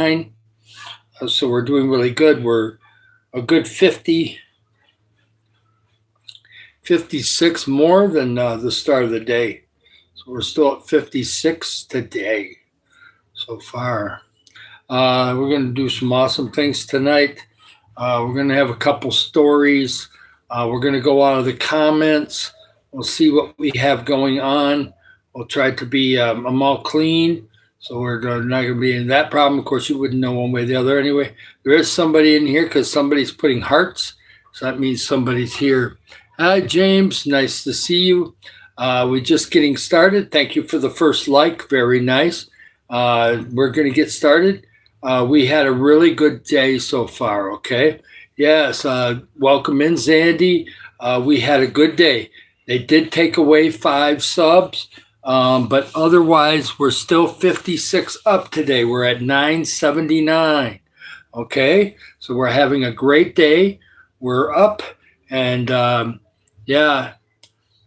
79. So we're doing really good. We're a good 56 more than the start of the day. So we're still at 56 today so far. We're going to do some awesome things tonight. We're going to have a couple stories. We're going to go out of the comments. We'll see what we have going on. We'll try to be I'm all clean, so we're not going to be in that problem. Of course, you wouldn't know one way or the other anyway. There is somebody in here because somebody's putting hearts, so that means somebody's here. Hi, James. Nice to see you. We're just getting started. Thank you for the first like. Very nice. We're going to get started. We had a really good day so far, okay? Yes, welcome in, Zandy. We had a good day. They did take away 5 subs, but otherwise we're still 56 up today. We're at 979, okay? So we're having a great day. We're up, and yeah,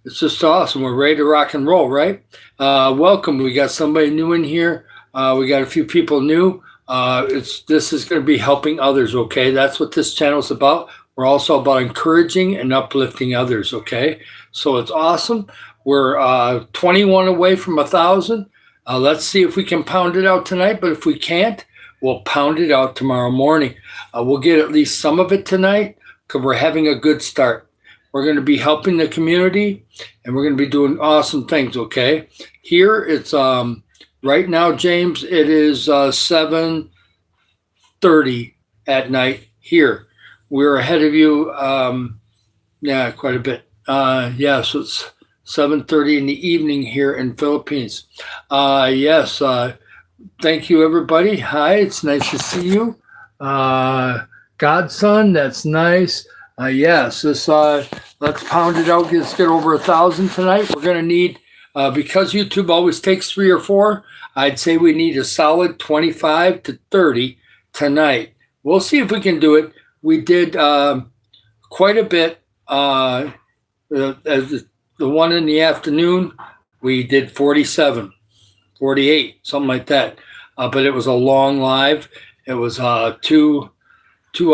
it's just awesome. We're ready to rock and roll, right? Welcome. We got somebody new in here. We got a few people new. This is going to be helping others, okay? That's what this channel is about. We're also about encouraging and uplifting others, okay? So it's awesome. We're 21 away from 1,000. Let's see if we can pound it out tonight, but if we can't, we'll pound it out tomorrow morning. We'll get at least some of it tonight because we're having a good start. We're going to be helping the community, and we're going to be doing awesome things, okay? Here it's right now, James, it is 7:30 at night here. We're ahead of you, yeah, quite a bit. So it's 7:30 in the evening here in Philippines. Yes, thank you, everybody. Hi, it's nice to see you. Godson, that's nice. Yes, let's pound it out. Let's get over 1,000 tonight. We're going to need, because YouTube always takes 3 or 4, I'd say we need a solid 25 to 30 tonight. We'll see if we can do it. We did quite a bit. The one in the afternoon, we did 47, 48, something like that. But it was a long live. It was 2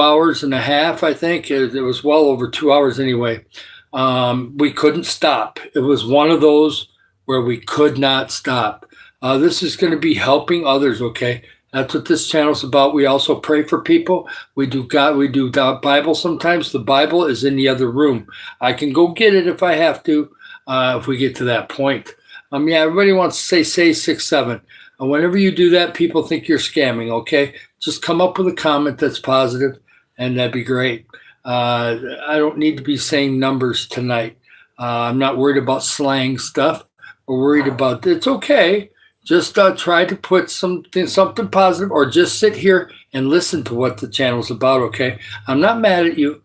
hours and a half, I think. It was well over 2 hours anyway. We couldn't stop. It was one of those where we could not stop. This is going to be helping others, okay? That's what this channel's about. We also pray for people. We do the Bible sometimes. The Bible is in the other room. I can go get it if I have to, if we get to that point. Yeah, everybody wants to say 6-7. Whenever you do that, people think you're scamming, okay? Just come up with a comment that's positive, and that'd be great. I don't need to be saying numbers tonight. I'm not worried about slang stuff. We're worried about it's okay. Just try to put something positive, or just sit here and listen to what the channel's about, okay? I'm not mad at you.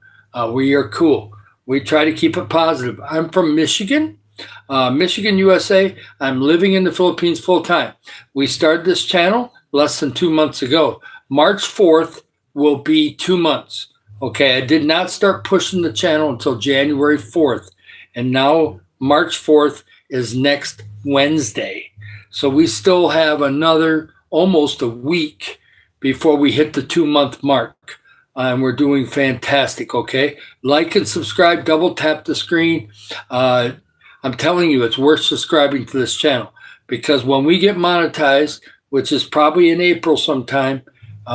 We are cool. We try to keep it positive. I'm from Michigan. Michigan, USA. I'm living in the Philippines full time. We started this channel less than 2 months ago. March 4th will be 2 months. Okay, I did not start pushing the channel until January 4th. And now March 4th is next Wednesday. So we still have another almost a week before we hit the 2-month mark. And we're doing fantastic, okay? Like and subscribe, double tap the screen. I'm telling you, it's worth subscribing to this channel, because when we get monetized, which is probably in April sometime,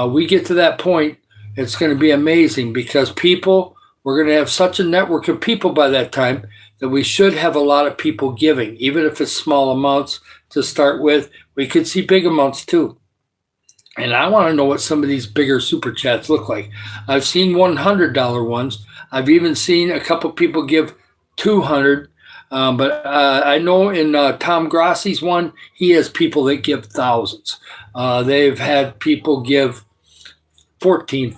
we get to that point, it's going to be amazing, because we're going to have such a network of people by that time that we should have a lot of people giving, even if it's small amounts to start with. We could see big amounts too. And I want to know what some of these bigger super chats look like. I've seen $100 ones. I've even seen a couple people give $200. But I know in Tom Grassi's one, he has people that give thousands. They've had people give $14,000,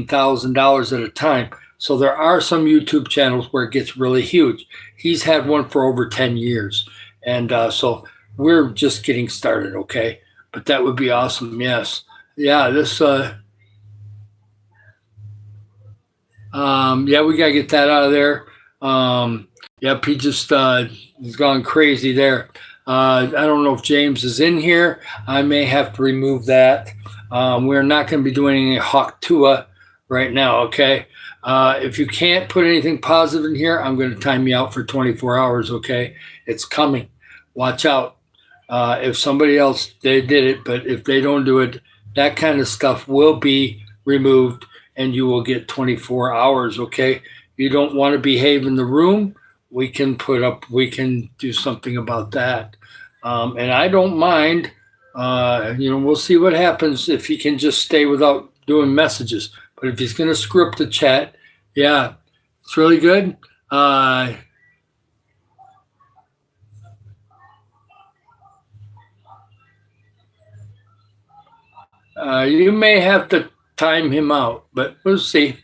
$15,000 at a time. So there are some YouTube channels where it gets really huge. He's had one for over 10 years. And so we're just getting started, okay? But that would be awesome, yes. Yeah, this, yeah, we got to get that out of there. Yep, he just he's gone crazy there. I don't know if James is in here. I may have to remove that. We're not going to be doing any Hawk Tua right now, okay? If you can't put anything positive in here, I'm going to time you out for 24 hours, okay? It's coming. Watch out. If somebody else, they did it, but if they don't do it, that kind of stuff will be removed and you will get 24 hours, okay? You don't want to behave in the room. We can do something about that. And I don't mind, we'll see what happens if he can just stay without doing messages. But if he's going to script the chat, yeah, it's really good. You may have to time him out, but we'll see.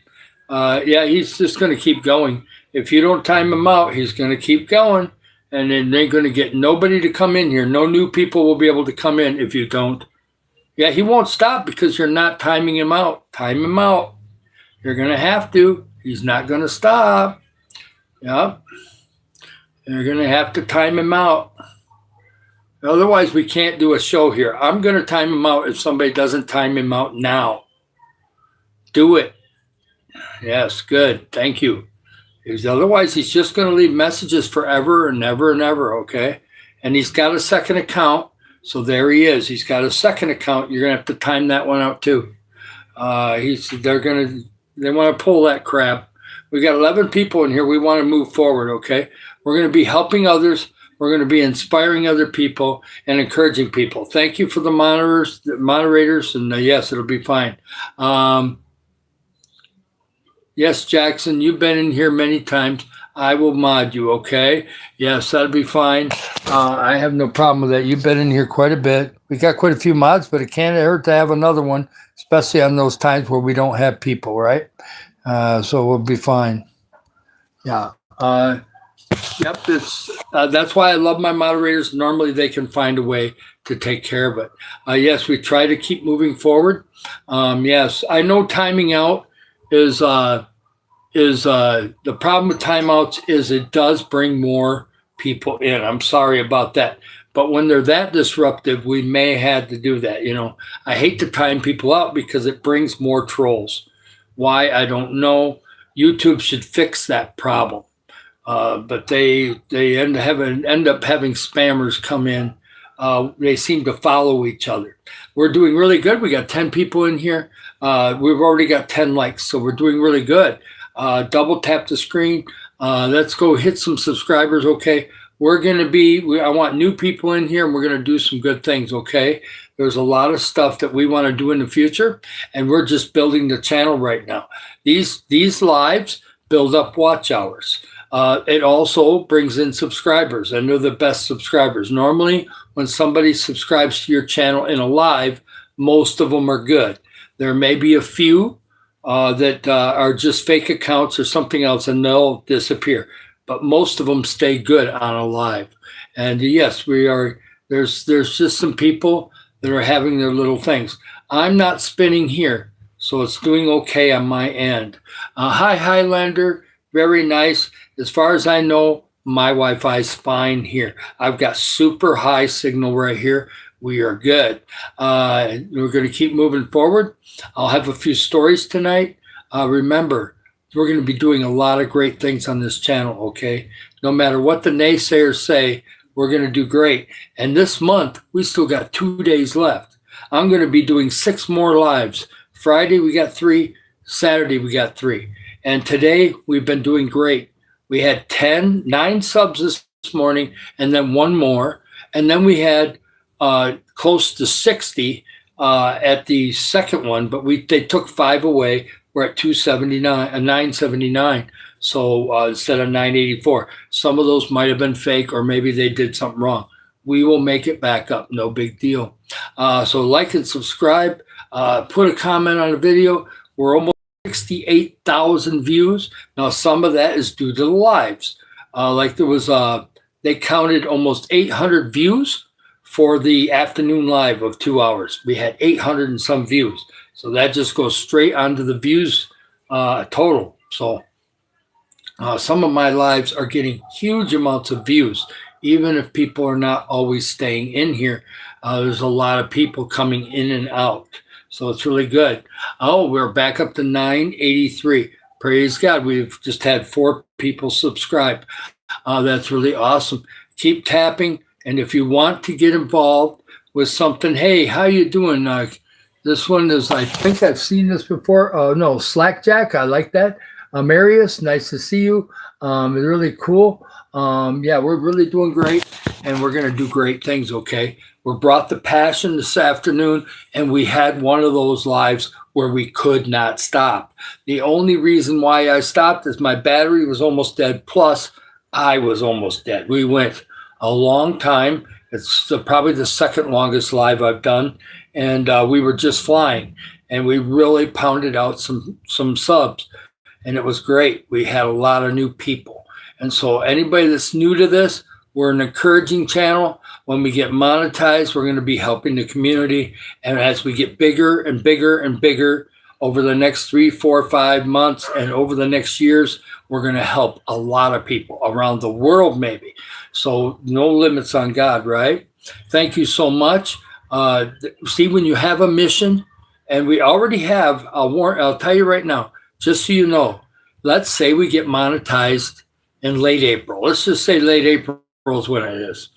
Yeah, he's just going to keep going. If you don't time him out, he's going to keep going. And then they're going to get nobody to come in here. No new people will be able to come in if you don't. Yeah, he won't stop because you're not timing him out. Time him out. You're going to have to. He's not going to stop. Yeah. You're going to have to time him out. Otherwise, we can't do a show here. I'm going to time him out if somebody doesn't time him out now. Do it. Yes, good. Thank you. Because otherwise, he's just going to leave messages forever and ever and ever, okay? And he's got a second account. So there he is. He's got a second account. You're going to have to time that one out too. They want to pull that crap. We got 11 people in here. We want to move forward, okay? We're going to be helping others. We're going to be inspiring other people and encouraging people. Thank you for the moderators, and yes, it'll be fine. Yes, Jackson, you've been in here many times. I will mod you, okay? Yes, that'll be fine. I have no problem with that. You've been in here quite a bit. We got quite a few mods, but it can't hurt to have another one, especially on those times where we don't have people, right? So we'll be fine. Yeah. Yep. That's why I love my moderators. Normally they can find a way to take care of it. Yes, we try to keep moving forward. Yes, I know timing out is the problem with timeouts is it does bring more people in. I'm sorry about that. But when they're that disruptive, we may have to do that. I hate to time people out because it brings more trolls. Why? I don't know. YouTube should fix that problem. But they end up having spammers come in. They seem to follow each other. We're doing really good. We got 10 people in here. We've already got 10 likes, so we're doing really good. Double tap the screen. Let's go hit some subscribers, okay? I want new people in here, and we're going to do some good things, okay? There's a lot of stuff that we want to do in the future, and we're just building the channel right now. These lives build up watch hours. It also brings in subscribers, and they're the best subscribers. Normally, when somebody subscribes to your channel in a live, most of them are good. There may be a few that are just fake accounts or something else, and they'll disappear. But most of them stay good on a live. And yes, there's just some people that are having their little things. I'm not spinning here, so it's doing okay on my end. Hi, Highlander. Very nice. As far as I know, my Wi-Fi is fine here. I've got super high signal right here. We are good. We're going to keep moving forward. I'll have a few stories tonight. Remember, we're going to be doing a lot of great things on this channel, okay? No matter what the naysayers say, we're going to do great. And this month, we still got 2 days left. I'm going to be doing 6 more lives. Friday, we got 3. Saturday, we got 3. And today, we've been doing great. We had 9 subs this morning, and then 1 more. And then we had close to 60 at the second one, but they took 5 away. We're at 979. So instead of 984, some of those might have been fake, or maybe they did something wrong. We will make it back up. No big deal. So like and subscribe. Put a comment on the video. We're almost 68,000 views. Now, some of that is due to the lives. They counted almost 800 views for the afternoon live of 2 hours. We had 800 and some views. So that just goes straight onto the views total. So some of my lives are getting huge amounts of views. even if people are not always staying in here. There's a lot of people coming in and out. So it's really good. Oh, we're back up to 983. Praise God. We've just had 4 people subscribe. That's really awesome. Keep tapping. And if you want to get involved with something, hey, how you doing? This one is, I think I've seen this before. Oh, no, Slackjack. I like that. Marius, nice to see you. It's really cool. Yeah, we're really doing great, and we're going to do great things, okay? We brought the passion this afternoon, and we had one of those lives where we could not stop. The only reason why I stopped is my battery was almost dead, plus I was almost dead. We went a long time. It's probably the second longest live I've done, and we were just flying, and we really pounded out some subs, and it was great. We had a lot of new people. And so anybody that's new to this, we're an encouraging channel. When we get monetized, we're going to be helping the community. And as we get bigger and bigger and bigger over the next 3, 4, 5 months and over the next years, we're going to help a lot of people around the world, maybe. So no limits on God, right? Thank you so much. See, when you have a mission, and we already have a warrant, I'll tell you right now, just so you know, let's say we get monetized in late April. Let's just say late April is when it is,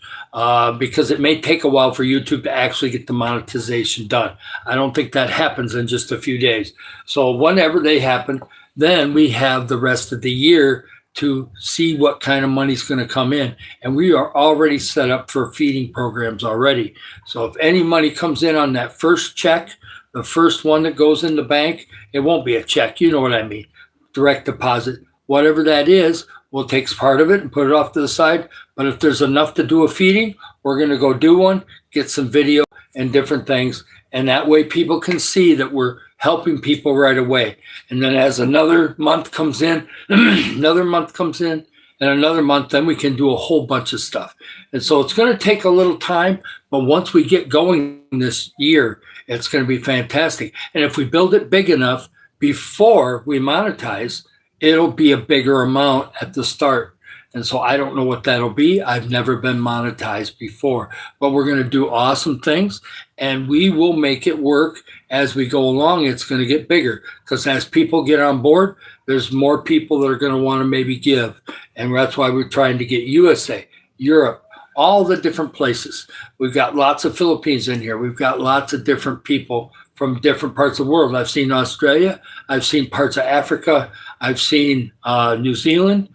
because it may take a while for YouTube to actually get the monetization done. I don't think that happens in just a few days. So whenever they happen, then we have the rest of the year to see what kind of money's going to come in. And we are already set up for feeding programs already. So if any money comes in on that first check, the first one that goes in the bank, it won't be a check. You know what I mean? Direct deposit, whatever that is, we'll take part of it and put it off to the side. But if there's enough to do a feeding, we're going to go do one, get some video and different things. And that way people can see that we're helping people right away. And then as another month comes in, another month comes in, and another month, then we can do a whole bunch of stuff. And so it's going to take a little time, but once we get going this year, it's going to be fantastic. And if we build it big enough before we monetize, it'll be a bigger amount at the start. And so I don't know what that'll be. I've never been monetized before, but we're going to do awesome things, and we will make it work as we go along. It's going to get bigger because as people get on board, there's more people that are going to want to maybe give. And that's why we're trying to get USA, Europe, all the different places. We've got lots of Philippines in here. We've got lots of different people from different parts of the world. I've seen Australia. I've seen parts of Africa. I've seen New Zealand.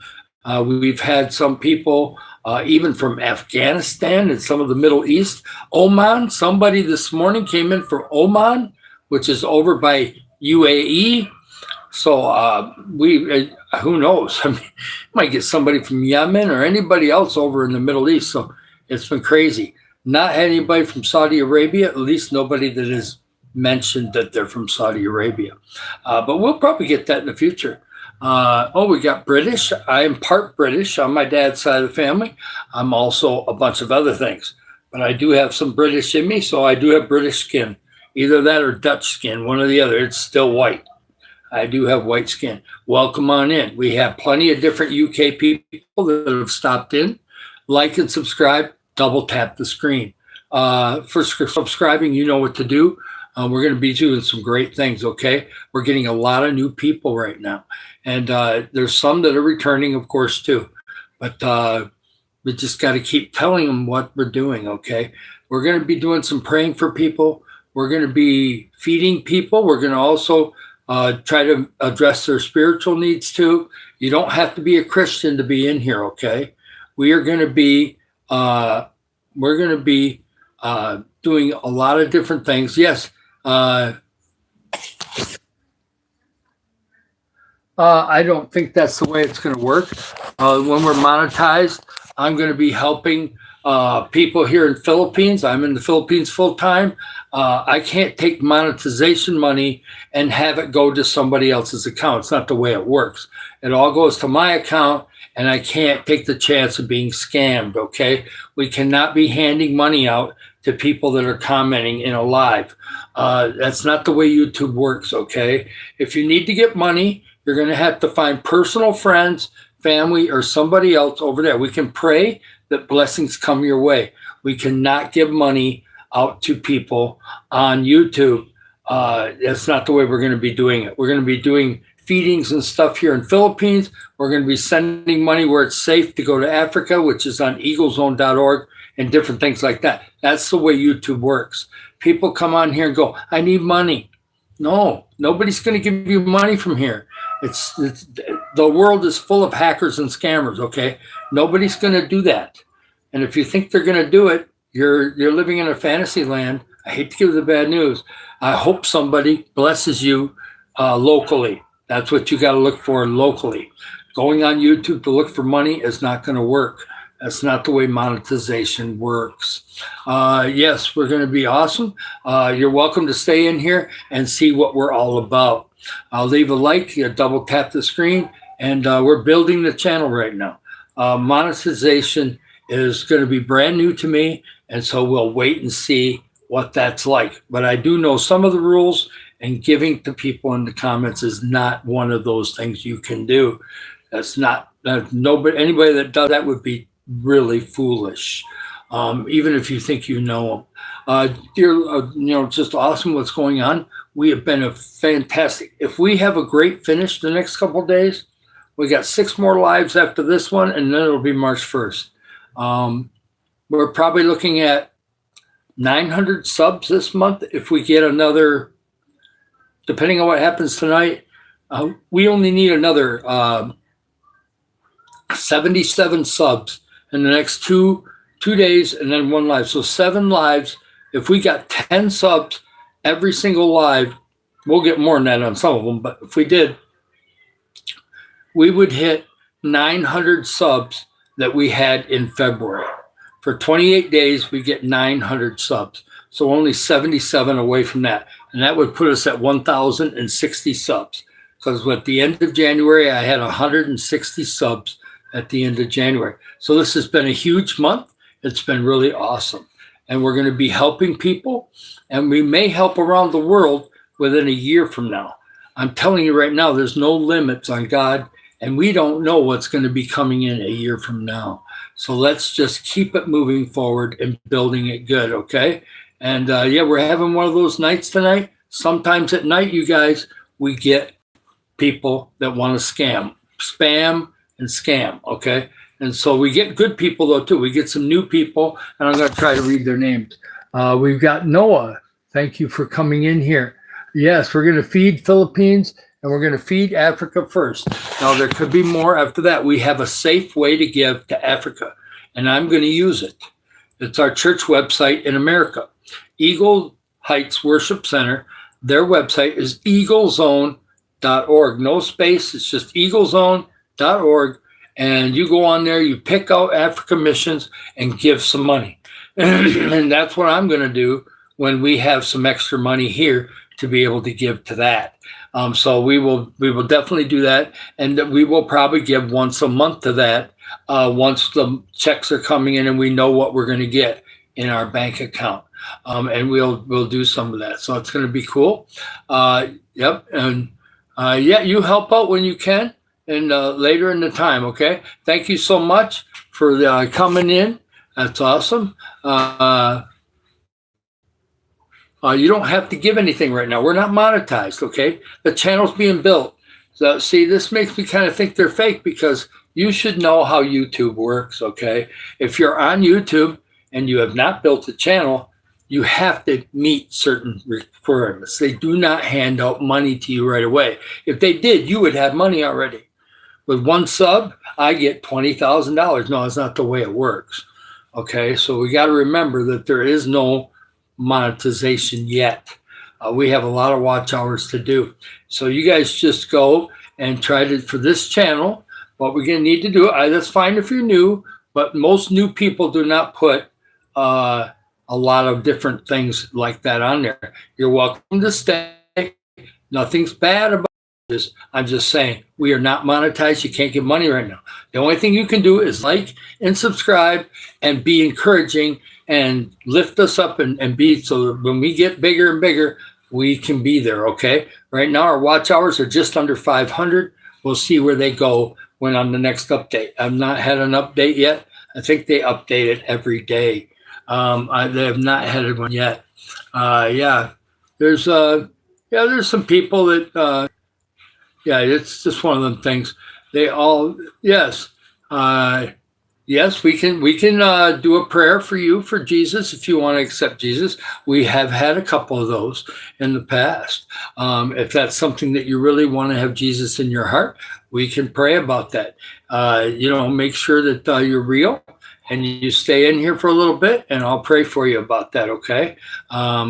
We've had some people even from Afghanistan and some of the Middle East. Oman, somebody this morning came in from Oman, which is over by UAE. So who knows? I mean, might get somebody from Yemen or anybody else over in the Middle East. So it's been crazy. Not anybody from Saudi Arabia, at least nobody that has mentioned that they're from Saudi Arabia. But we'll probably get that in the future. We got British. I am part British on my dad's side of the family. I'm also a bunch of other things, but I do have some British in me, so I do have British skin. Either that or Dutch skin, one or the other. It's still white. I do have white skin. Welcome on in. We have plenty of different UK people that have stopped in. Like and subscribe. Double tap the screen. For subscribing, you know what to do. We're going to be doing some great things, okay? We're getting a lot of new people right now. And there's some that are returning, of course, too. But we just got to keep telling them what we're doing, okay? We're going to be doing some praying for people. We're going to be feeding people. We're going to also try to address their spiritual needs, too. You don't have to be a Christian to be in here, okay? We are going to be, doing a lot of different things. Yes. I don't think that's the way it's going to work. When we're monetized, I'm going to be helping people here in Philippines. I'm in the Philippines full time. I can't take monetization money and have it go to somebody else's account. It's not the way it works. It all goes to my account, and I can't take the chance of being scammed, okay? We cannot be handing money out to people that are commenting in a live. That's not the way YouTube works, okay? If you need to get money, you're going to have to find personal friends, family, or somebody else over there. We can pray, that blessings come your way. We cannot give money out to people on YouTube. That's not the way we're going to be doing it. We're going to be doing feedings and stuff here in Philippines. We're going to be sending money where it's safe to go to Africa, which is on eaglezone.org and different things like that. That's the way YouTube works. People come on here and go, I need money. No, nobody's going to give you money from here. It's the world is full of hackers and scammers, okay? Nobody's going to do that. And if you think they're going to do it, you're living in a fantasy land. I hate to give the bad news. I hope somebody blesses you locally. That's what you got to look for locally. Going on YouTube to look for money is not going to work. That's not the way monetization works. Yes, we're going to be awesome. You're welcome to stay in here and see what we're all about. I'll leave a like, double tap the screen, and we're building the channel right now. Monetization is going to be brand new to me, and so we'll wait and see what that's like. But I do know some of the rules, and giving to people in the comments is not one of those things you can do. That's not, nobody, anybody that does that would be really foolish, even if you think you know them. Dear, just awesome what's going on. We have been a fantastic. If we have a great finish the next couple of days, we got 6 more lives after this one, and then it'll be March 1st. We're probably looking at 900 subs this month. If we get another, depending on what happens tonight, we only need another 77 subs in the next two days, and then 1 live. So 7 lives. If we got 10 subs every single live, we'll get more than that on some of them. But if we did, we would hit 900 subs that we had in February. For 28 days, we get 900 subs. So only 77 away from that. And that would put us at 1,060 subs. Because at the end of January, I had 160 subs at the end of January. So this has been a huge month. It's been really awesome. And we're going to be helping people. And we may help around the world within a year from now. I'm telling you right now, there's no limits on God. And we don't know what's going to be coming in a year from now. So let's just keep it moving forward and building it good, okay? And yeah, we're having one of those nights tonight. Sometimes at night, you guys, we get people that want to spam and scam, okay? And so we get good people, though, too. We get some new people, and I'm going to try to read their names. We've got Noah. Thank you for coming in here. Yes, we're going to feed Philippines, and we're going to feed Africa first. Now, there could be more after that. We have a safe way to give to Africa, and I'm going to use it. It's our church website in America. Eagle Heights Worship Center, their website is eaglezone.org. No space, it's just eaglezone.org. And you go on there, you pick out Africa missions and give some money. And that's what I'm going to do when we have some extra money here to be able to give to that. So we will definitely do that. And we will probably give once a month to that once the checks are coming in and we know what we're going to get in our bank account. And we'll do some of that. So it's going to be cool. Yep. And yeah, you help out when you can. And later in the time, okay? Thank you so much for coming in. That's awesome. You don't have to give anything right now. We're not monetized, okay? The channel's being built. So, see, this makes me kind of think they're fake because you should know how YouTube works, okay? If you're on YouTube and you have not built a channel, you have to meet certain requirements. They do not hand out money to you right away. If they did, you would have money already. With 1 sub, I get $20,000. No, it's not the way it works. Okay, so we got to remember that there is no monetization yet. We have a lot of watch hours to do. So you guys just go and try to, for this channel, what we're going to need to do, that's fine if you're new, but most new people do not put a lot of different things like that on there. You're welcome to stay. Nothing's bad about this. I'm just saying we are not monetized. You can't get money right now. The only thing you can do is like and subscribe and be encouraging and lift us up and be, so that when we get bigger and bigger, we can be there, okay? Right now our watch hours are just under 500. We'll see where they go when on the next update. I've not had an update yet. I think they update it every day. They have not had one yet. Yeah, there's there's some people that yeah, it's just one of them things. They all yes. Yes, we can do a prayer for you for Jesus if you want to accept Jesus. We have had a couple of those in the past. If that's something that you really want to have Jesus in your heart, we can pray about that. Make sure that you're real and you stay in here for a little bit, and I'll pray for you about that. Okay?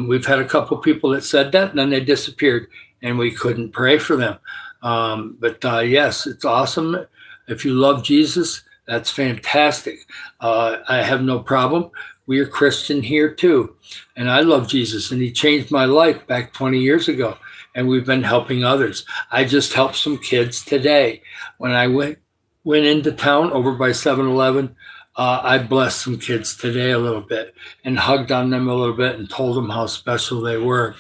We've had a couple people that said that, and then they disappeared, and we couldn't pray for them. But yes, it's awesome. If you love Jesus, that's fantastic. I have no problem. We are Christian here too. And I love Jesus, and he changed my life back 20 years ago. And we've been helping others. I just helped some kids today. When I went into town over by 7-Eleven, I blessed some kids today a little bit and hugged on them a little bit and told them how special they were.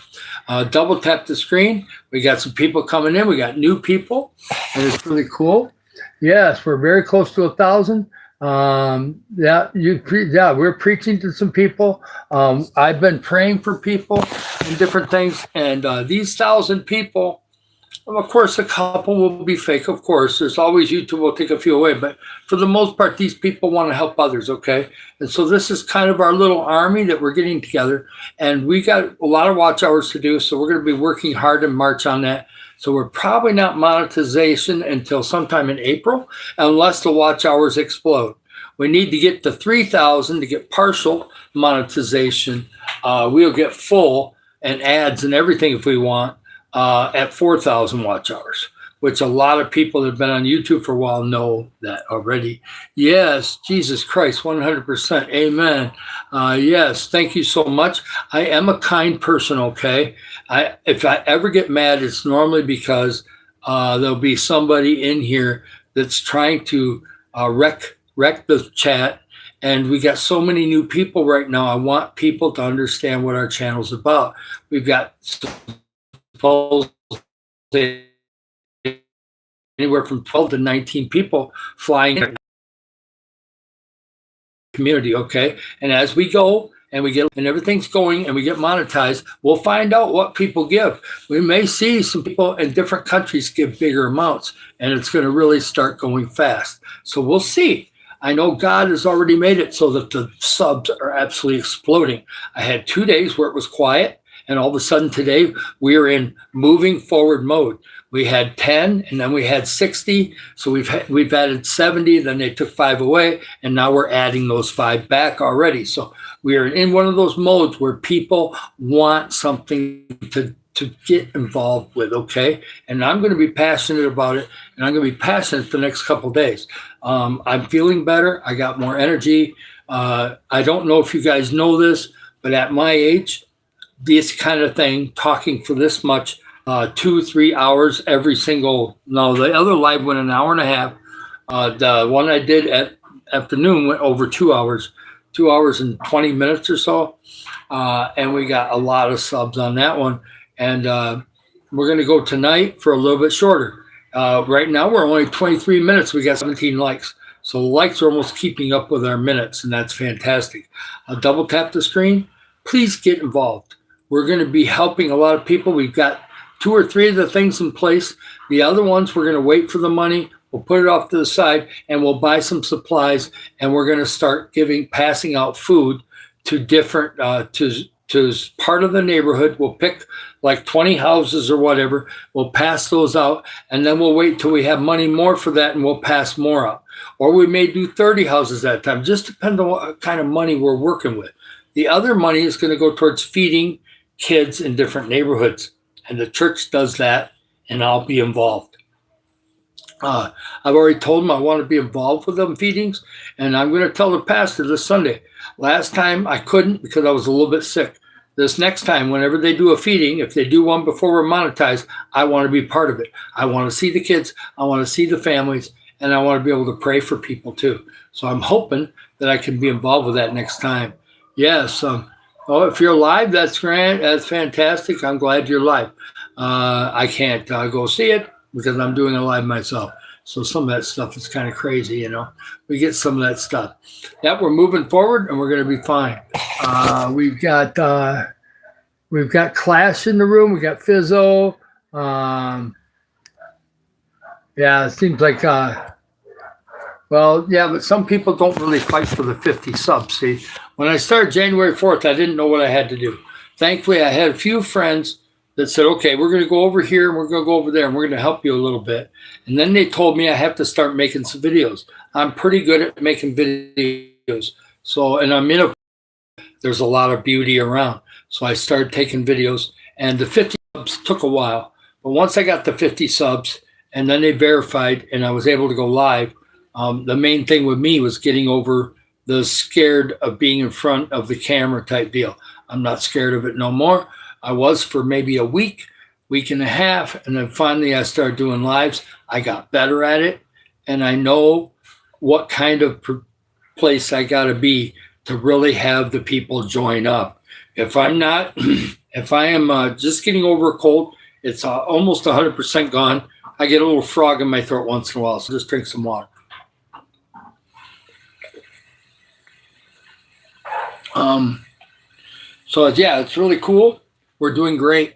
Double tap the screen. We got some people coming in. We got new people, and it's really cool. Yes, we're very close to 1,000. We're preaching to some people. I've been praying for people and different things. And these 1,000 people, of course, a couple will be fake. Of course, there's always YouTube will take a few away. But for the most part, these people want to help others, okay? And so this is kind of our little army that we're getting together. And we got a lot of watch hours to do. So we're going to be working hard in March on that. So we're probably not monetization until sometime in April, unless the watch hours explode. We need to get to 3,000 to get partial monetization. We'll get full and ads and everything if we want at 4,000 watch hours, which a lot of people that have been on YouTube for a while know that already. Yes, Jesus Christ, 100%. Amen. Yes, thank you so much. I am a kind person, okay? If I ever get mad, it's normally because there'll be somebody in here that's trying to wreck the chat. And we got so many new people right now. I want people to understand what our channel's about. We've got anywhere from 12 to 19 people flying in the community, okay? And as we go and we get and everything's going and we get monetized, we'll find out what people give. We may see some people in different countries give bigger amounts, and it's going to really start going fast. So we'll see. I know God has already made it so that the subs are absolutely exploding. I had 2 days where it was quiet, and all of a sudden today we are in moving forward mode. We had 10, and then we had 60. So we've added 70. Then they took 5 away, and now we're adding those 5 back already. So we are in one of those modes where people want something to get involved with, okay? And I'm going to be passionate about it, and I'm going to be passionate the next couple of days. I'm feeling better. I got more energy. I don't know if you guys know this, but at my age, this kind of thing, talking for this much, 2-3 hours every single, no, the other live went an hour and a half. The one I did at afternoon went over 2 hours, 2 hours and 20 minutes or so. And we got a lot of subs on that one. And we're going to go tonight for a little bit shorter. Right now, we're only 23 minutes. We got 17 likes. So the likes are almost keeping up with our minutes, and that's fantastic. I'll double tap the screen. Please get involved. We're going to be helping a lot of people. We've got 2 or 3 of the things in place. The other ones, we're going to wait for the money. We'll put it off to the side, and we'll buy some supplies, and we're going to start passing out food to different, to part of the neighborhood. We'll pick like 20 houses or whatever. We'll pass those out, and then we'll wait till we have money more for that, and we'll pass more out. Or we may do 30 houses at a time. Just depends on what kind of money we're working with. The other money is going to go towards feeding kids in different neighborhoods. And the church does that, and I'll be involved. I've already told them I want to be involved with them feedings, and I'm going to tell the pastor this Sunday. Last time I couldn't because I was a little bit sick. This next time, whenever they do a feeding, if they do one before we're monetized, I want to be part of it. I want to see the kids, I want to see the families, and I want to be able to pray for people too. So I'm hoping that I can be involved with that next time. Yes. If you're live, that's great. That's fantastic. I'm glad you're live. I can't go see it because I'm doing it live myself. So some of that stuff is kind of crazy, you know. We get some of that stuff. Yeah, we're moving forward, and we're going to be fine. We've got Clash in the room. We got Fizzo. Yeah, it seems like. Well, yeah, but some people don't really fight for the 50 subs. See, when I started January 4th, I didn't know what I had to do. Thankfully, I had a few friends that said, okay, we're going to go over here and we're going to go over there and we're going to help you a little bit. And then they told me I have to start making some videos. I'm pretty good at making videos. So, and there's a lot of beauty around. So I started taking videos, and the 50 subs took a while. But once I got the 50 subs and then they verified and I was able to go live, the main thing with me was getting over the scared of being in front of the camera type deal. I'm not scared of it no more. I was for maybe a week and a half, and then finally I started doing lives. I got better at it, and I know what kind of place I got to be to really have the people join up. If I'm not, if I am just getting over a cold, it's almost 100% gone. I get a little frog in my throat once in a while, so just drink some water. So yeah, it's really cool. We're doing great.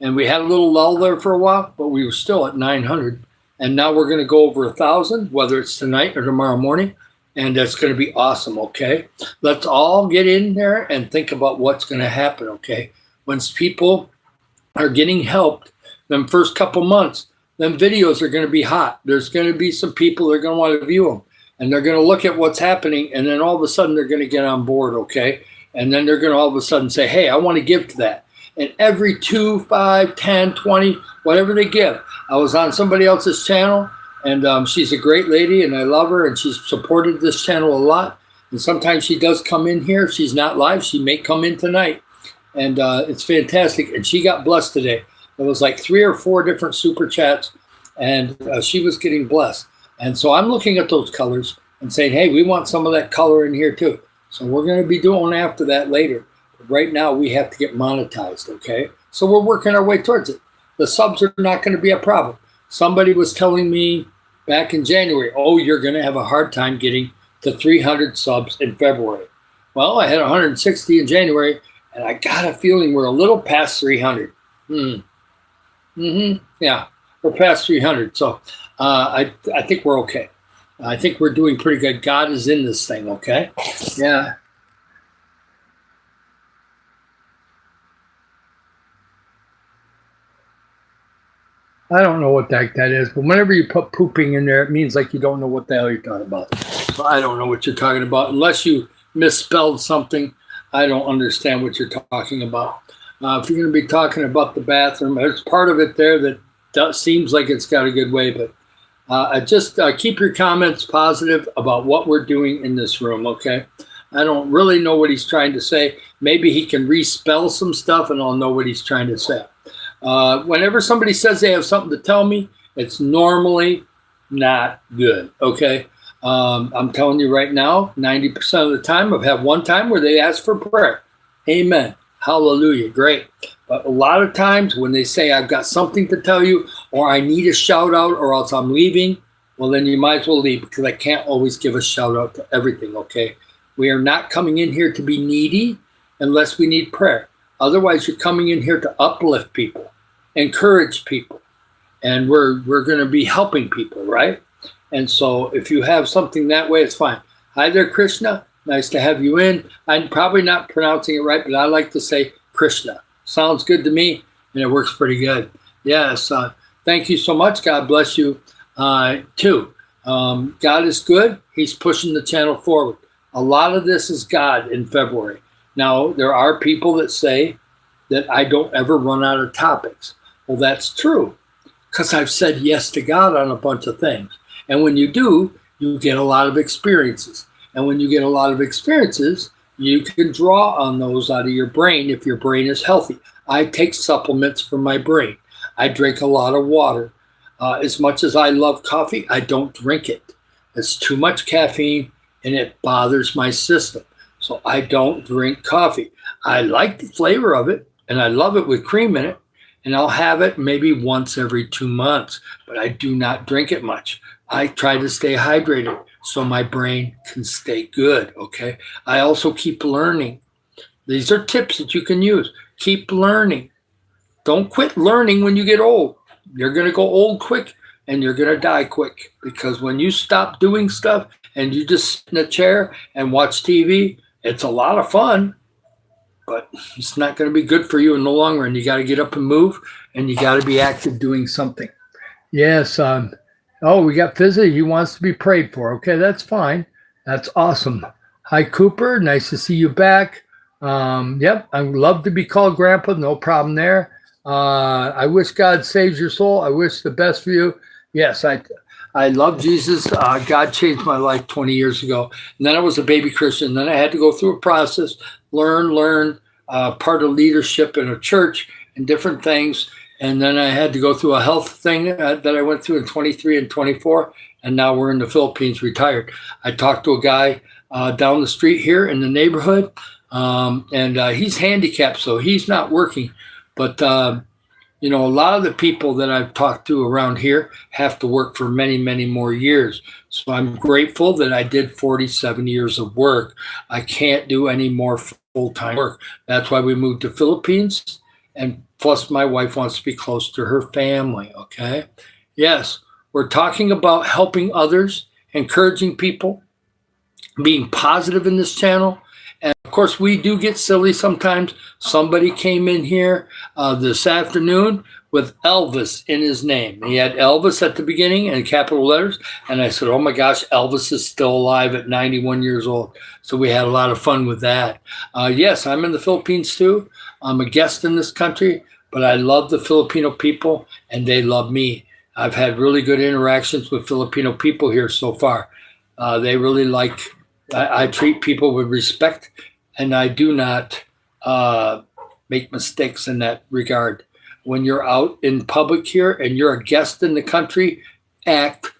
And we had a little lull there for a while, but we were still at 900. And now we're going to go over 1,000, whether it's tonight or tomorrow morning. And that's going to be awesome, okay? Let's all get in there and think about what's going to happen, okay? Once people are getting helped, them first couple months, them videos are going to be hot. There's going to be some people that are going to want to view them. And they're going to look at what's happening, and then all of a sudden they're going to get on board, okay? And then they're going to all of a sudden say, hey, I want to give to that. And every 2, 5, 10, 20, whatever they give. I was on somebody else's channel, and she's a great lady, and I love her, and she's supported this channel a lot. And sometimes she does come in here. If she's not live, she may come in tonight. And it's fantastic. And she got blessed today. It was like 3 or 4 different super chats, and she was getting blessed. And so I'm looking at those colors and saying, hey, we want some of that color in here too. So we're going to be doing after that later. But right now we have to get monetized, okay? So we're working our way towards it. The subs are not going to be a problem. Somebody was telling me back in January, oh, you're going to have a hard time getting to 300 subs in February. Well, I had 160 in January, and I got a feeling we're a little past 300. Yeah, we're past 300. So I think we're okay. I think we're doing pretty good. God is in this thing, okay? Yeah. I don't know what the heck that is, but whenever you put pooping in there, it means like you don't know what the hell you're talking about. So I don't know what you're talking about. Unless you misspelled something, I don't understand what you're talking about. If you're going to be talking about the bathroom, there's part of it there that seems like it's got a good way, but just keep your comments positive about what we're doing in this room, okay? I don't really know what he's trying to say. Maybe he can respell some stuff and I'll know what he's trying to say. Whenever somebody says they have something to tell me, it's normally not good, okay? I'm telling you right now, 90% of the time, I've had one time where they ask for prayer. Amen. Hallelujah. Great. But a lot of times when they say, I've got something to tell you, or I need a shout out, or else I'm leaving, well, then you might as well leave, because I can't always give a shout out to everything, okay? We are not coming in here to be needy unless we need prayer. Otherwise, you're coming in here to uplift people, encourage people, and we're going to be helping people, right? And so if you have something that way, it's fine. Hi there, Krishna. Nice to have you in. I'm probably not pronouncing it right, but I like to say Krishna. Sounds good to me, and it works pretty good. Yes, thank you so much. God bless you, too. God is good. He's pushing the channel forward. A lot of this is God in February. Now, there are people that say that I don't ever run out of topics. Well, that's true, because I've said yes to God on a bunch of things. And when you do, you get a lot of experiences. And when you get a lot of experiences, you can draw on those out of your brain if your brain is healthy. I take supplements for my brain. I drink a lot of water. As much as I love coffee, I don't drink it. It's too much caffeine, and it bothers my system. So I don't drink coffee. I like the flavor of it, and I love it with cream in it, and I'll have it maybe once every 2 months, but I do not drink it much. I try to stay hydrated so my brain can stay good. Okay. I also keep learning. These are tips that you can use. Keep learning. Don't quit learning when you get old. You're going to go old quick and you're going to die quick, because when you stop doing stuff and you just sit in a chair and watch TV, it's a lot of fun, but it's not going to be good for you in the long run. You got to get up and move, and you got to be active doing something. Yes. Oh, we got Fizzy. He wants to be prayed for. Okay, that's fine. That's awesome. Hi, Cooper. Nice to see you back. Yep, I'd love to be called Grandpa. No problem there. I wish God saves your soul. I wish the best for you. Yes, I love Jesus. God changed my life 20 years ago. And then I was a baby Christian. Then I had to go through a process, learn part of leadership in a church and different things. And then I had to go through a health thing that I went through in 23 and 24. And now we're in the Philippines, retired. I talked to a guy down the street here in the neighborhood. And he's handicapped, so he's not working. But a lot of the people that I've talked to around here have to work for many, many more years. So I'm grateful that I did 47 years of work. I can't do any more full-time work. That's why we moved to Philippines. And plus, my wife wants to be close to her family, okay? Yes, we're talking about helping others, encouraging people, being positive in this channel. And of course, we do get silly sometimes. Somebody came in here this afternoon with Elvis in his name. He had Elvis at the beginning in capital letters. And I said, oh my gosh, Elvis is still alive at 91 years old. So we had a lot of fun with that. Yes, I'm in the Philippines too. I'm a guest in this country, but I love the Filipino people and they love me. I've had really good interactions with Filipino people here so far. They really like. I treat people with respect, and I do not make mistakes in that regard. When you're out in public here and you're a guest in the country, act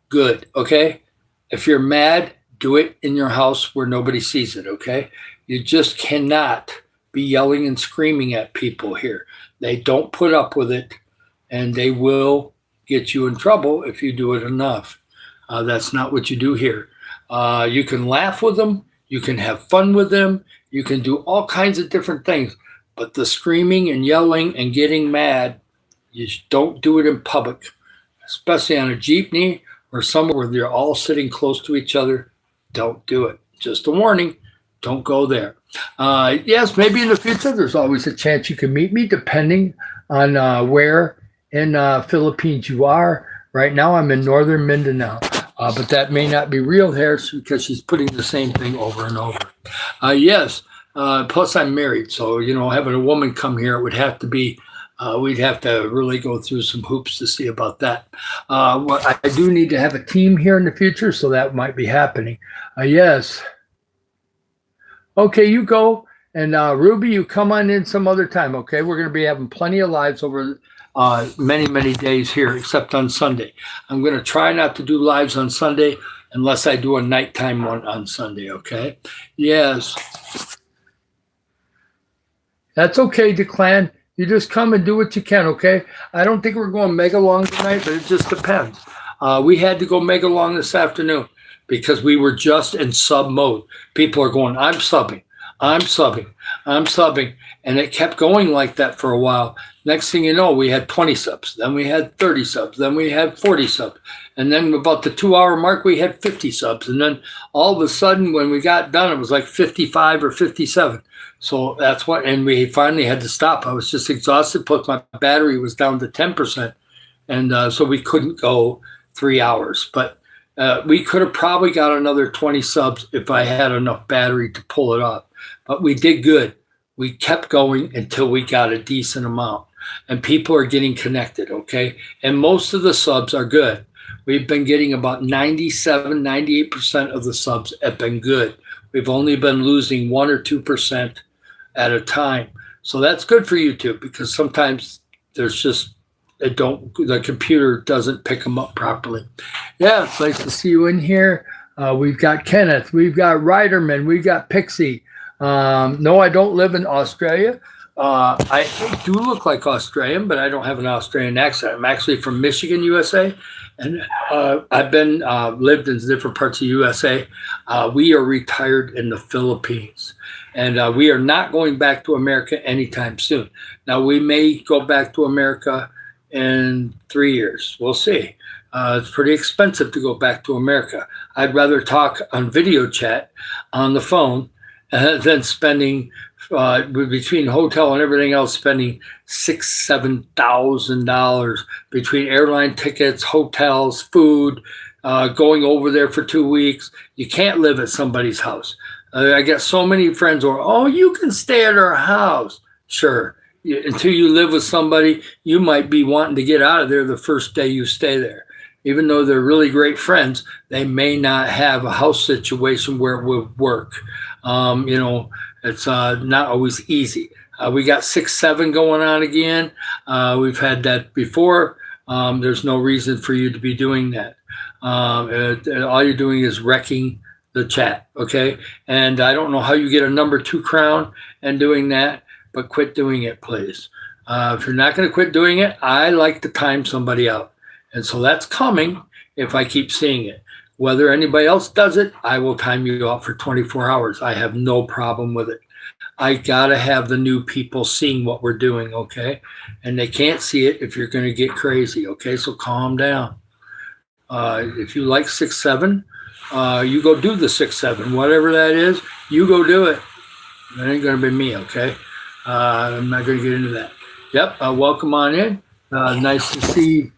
good, okay? If you're mad, do it in your house where nobody sees it, okay? You just cannot be yelling and screaming at people here. They don't put up with it, and they will get you in trouble if you do it enough. That's not what you do here. You can laugh with them. You can have fun with them. You can do all kinds of different things. But the screaming and yelling and getting mad, you don't do it in public, especially on a jeepney or somewhere where they're all sitting close to each other. Don't do it. Just a warning. Don't go there. Yes, maybe in the future, there's always a chance you can meet me, depending on where in Philippines you are. Right now, I'm in northern Mindanao. But that may not be real here because she's putting the same thing over and over. Yes. Plus, I'm married. So, having a woman come here, it would have to be, we'd have to really go through some hoops to see about that. I do need to have a team here in the future, so that might be happening. Yes. Okay, you go. And Ruby, you come on in some other time, okay? We're going to be having plenty of lives over many, many days here, except on Sunday. I'm going to try not to do lives on Sunday unless I do a nighttime one on Sunday, okay? Yes. That's okay, Declan. You just come and do what you can, okay? I don't think we're going mega long tonight, but it just depends. We had to go mega long this afternoon because we were just in sub mode. People are going, I'm subbing. And it kept going like that for a while. Next thing you know, we had 20 subs. Then we had 30 subs. Then we had 40 subs. And then about the 2-hour mark, we had 50 subs. And then all of a sudden, when we got done, it was like 55 or 57. So that's what, and we finally had to stop. I was just exhausted. Plus my battery was down to 10%. And so we couldn't go 3 hours. But we could have probably got another 20 subs if I had enough battery to pull it up. But we did good. We kept going until we got a decent amount. And people are getting connected, okay? And most of the subs are good. We've been getting about 97, 98% of the subs have been good. We've only been losing 1 or 2% at a time. So that's good for YouTube because sometimes there's just, the computer doesn't pick them up properly. Yeah, it's nice to see you in here. We've got Kenneth. We've got Riderman. We've got Pixie. No, I don't live in Australia. I do look like Australian, but I don't have an Australian accent. I'm actually from Michigan, USA, and I've been lived in different parts of USA. We are retired in the Philippines, and we are not going back to America anytime soon. Now we may go back to America in 3 years. We'll see. It's pretty expensive to go back to America. I'd rather talk on video chat on the phone than spending between hotel and everything else, spending $6,000-7,000 between airline tickets, hotels, food, going over there for 2 weeks. You can't live at somebody's house. I get so many friends who are, oh, you can stay at our house. Sure. Until you live with somebody, you might be wanting to get out of there the first day you stay there. Even though they're really great friends, they may not have a house situation where it would work. It's not always easy. We got 6-7 going on again. We've had that before. There's no reason for you to be doing that. All you're doing is wrecking the chat, okay? And I don't know how you get a number 2 crown and doing that, but quit doing it, please. If you're not going to quit doing it, I like to time somebody out. And so that's coming if I keep seeing it. Whether anybody else does it, I will time you out for 24 hours. I have no problem with it. I got to have the new people seeing what we're doing, okay? And they can't see it if you're going to get crazy, okay? So calm down. If you like 6-7, you go do the 6-7. Whatever that is, you go do it. That ain't going to be me, okay? I'm not going to get into that. Yep, welcome on in. Nice to see.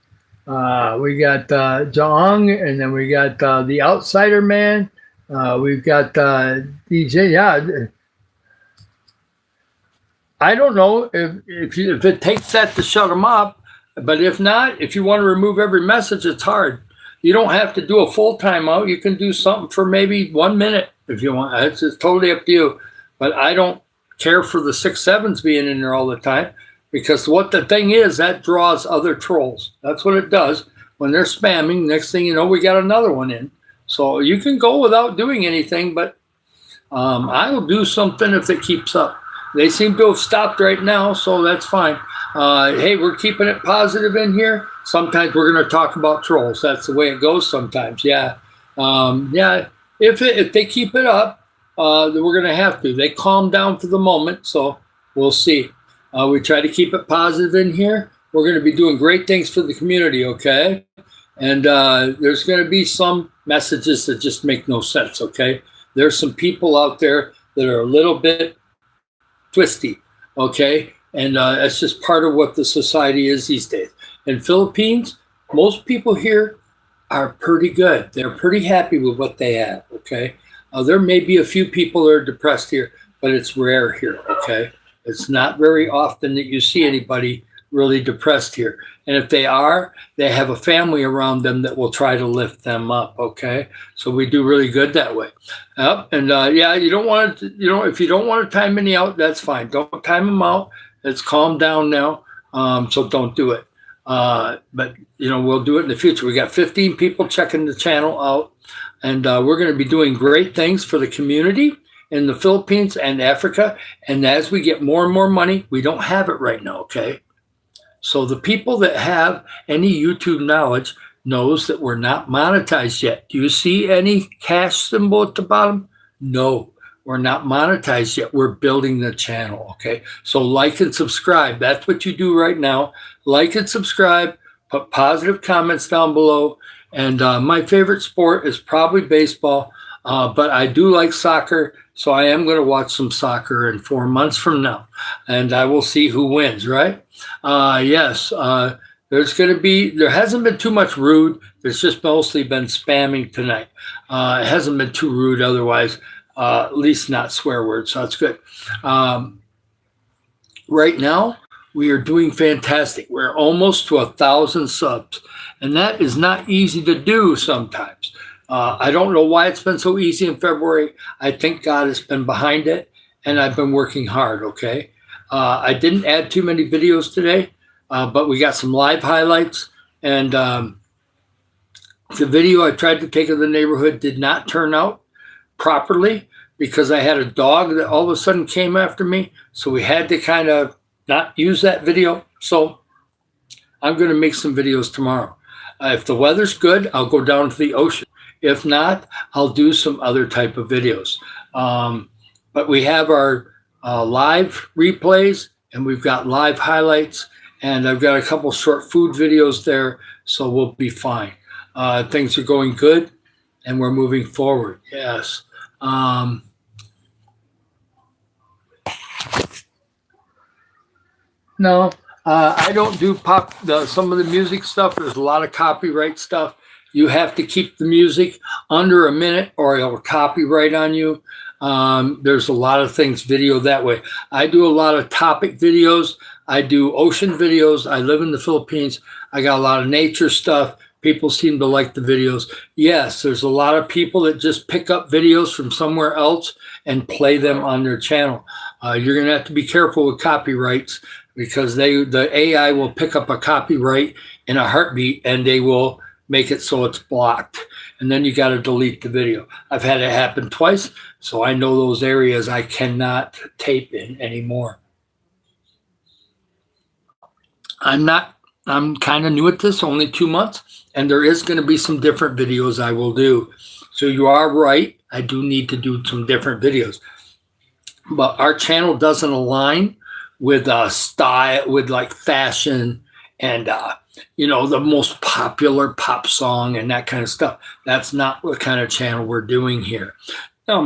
We got Jong, and then we got the Outsider Man. We've got DJ. Yeah, I don't know if it takes that to shut them up, but if not, if you want to remove every message, it's hard. You don't have to do a full timeout. You can do something for maybe 1 minute if you want. It's totally up to you. But I don't care for the 6-7s being in there all the time. Because what the thing is, that draws other trolls. That's what it does. When they're spamming, next thing you know, we got another one in. So you can go without doing anything, but I will do something if it keeps up. They seem to have stopped right now, so that's fine. Hey, we're keeping it positive in here. Sometimes we're going to talk about trolls. That's the way it goes sometimes, yeah. If they keep it up, then we're going to have to. They calm down for the moment, so we'll see. We try to keep it positive in here. We're going to be doing great things for the community, okay? And there's going to be some messages that just make no sense, okay? There's some people out there that are a little bit twisty, okay? And that's just part of what the society is these days. In Philippines, most people here are pretty good. They're pretty happy with what they have, okay? There may be a few people that are depressed here, but it's rare here, okay? It's not very often that you see anybody really depressed here. And if they are, they have a family around them that will try to lift them up, okay? So we do really good that way. Yep. And you don't want to, if you don't want to time any out, that's fine. Don't time them out. It's calmed down now, so don't do it. But, we'll do it in the future. We got 15 people checking the channel out, and we're going to be doing great things for the community in the Philippines and Africa. And as we get more and more money, we don't have it right now, okay? So the people that have any YouTube knowledge knows that we're not monetized yet. Do you see any cash symbol at the bottom? No, we're not monetized yet. We're building the channel, okay? So like and subscribe. That's what you do right now. Like and subscribe, put positive comments down below. And my favorite sport is probably baseball, but I do like soccer. So I am going to watch some soccer in 4 months from now, and I will see who wins, right? Yes, there hasn't been too much rude. There's just mostly been spamming tonight. It hasn't been too rude otherwise, at least not swear words, so that's good. Right now, we are doing fantastic. We're almost to 1,000 subs, and that is not easy to do sometimes. I don't know why it's been so easy in February. I think God has been behind it, and I've been working hard, okay? I didn't add too many videos today, but we got some live highlights, and the video I tried to take of the neighborhood did not turn out properly, because I had a dog that all of a sudden came after me. So we had to kind of not use that video. So I'm going to make some videos tomorrow. If the weather's good, I'll go down to the ocean. If not, I'll do some other type of videos. But we have our live replays, and we've got live highlights, and I've got a couple short food videos there, so we'll be fine. Things are going good, and we're moving forward. Yes. No, I don't do some of the music stuff. There's a lot of copyright stuff. You have to keep the music under a minute or it'll copyright on you. There's a lot of things video that way. I do a lot of topic videos. I do ocean videos. I live in the Philippines. I got a lot of nature stuff. People seem to like the videos. Yes, there's a lot of people that just pick up videos from somewhere else and play them on their channel. You're going to have to be careful with copyrights, because the AI will pick up a copyright in a heartbeat, and they will make it so it's blocked. And then you got to delete the video. I've had it happen twice, so I know those areas I cannot tape in anymore. I'm kind of new at this, only 2 months, and there is going to be some different videos I will do. So you are right. I do need to do some different videos. But our channel doesn't align with style, with like fashion and, the most popular pop song and that kind of stuff. That's not what kind of channel we're doing here. Now,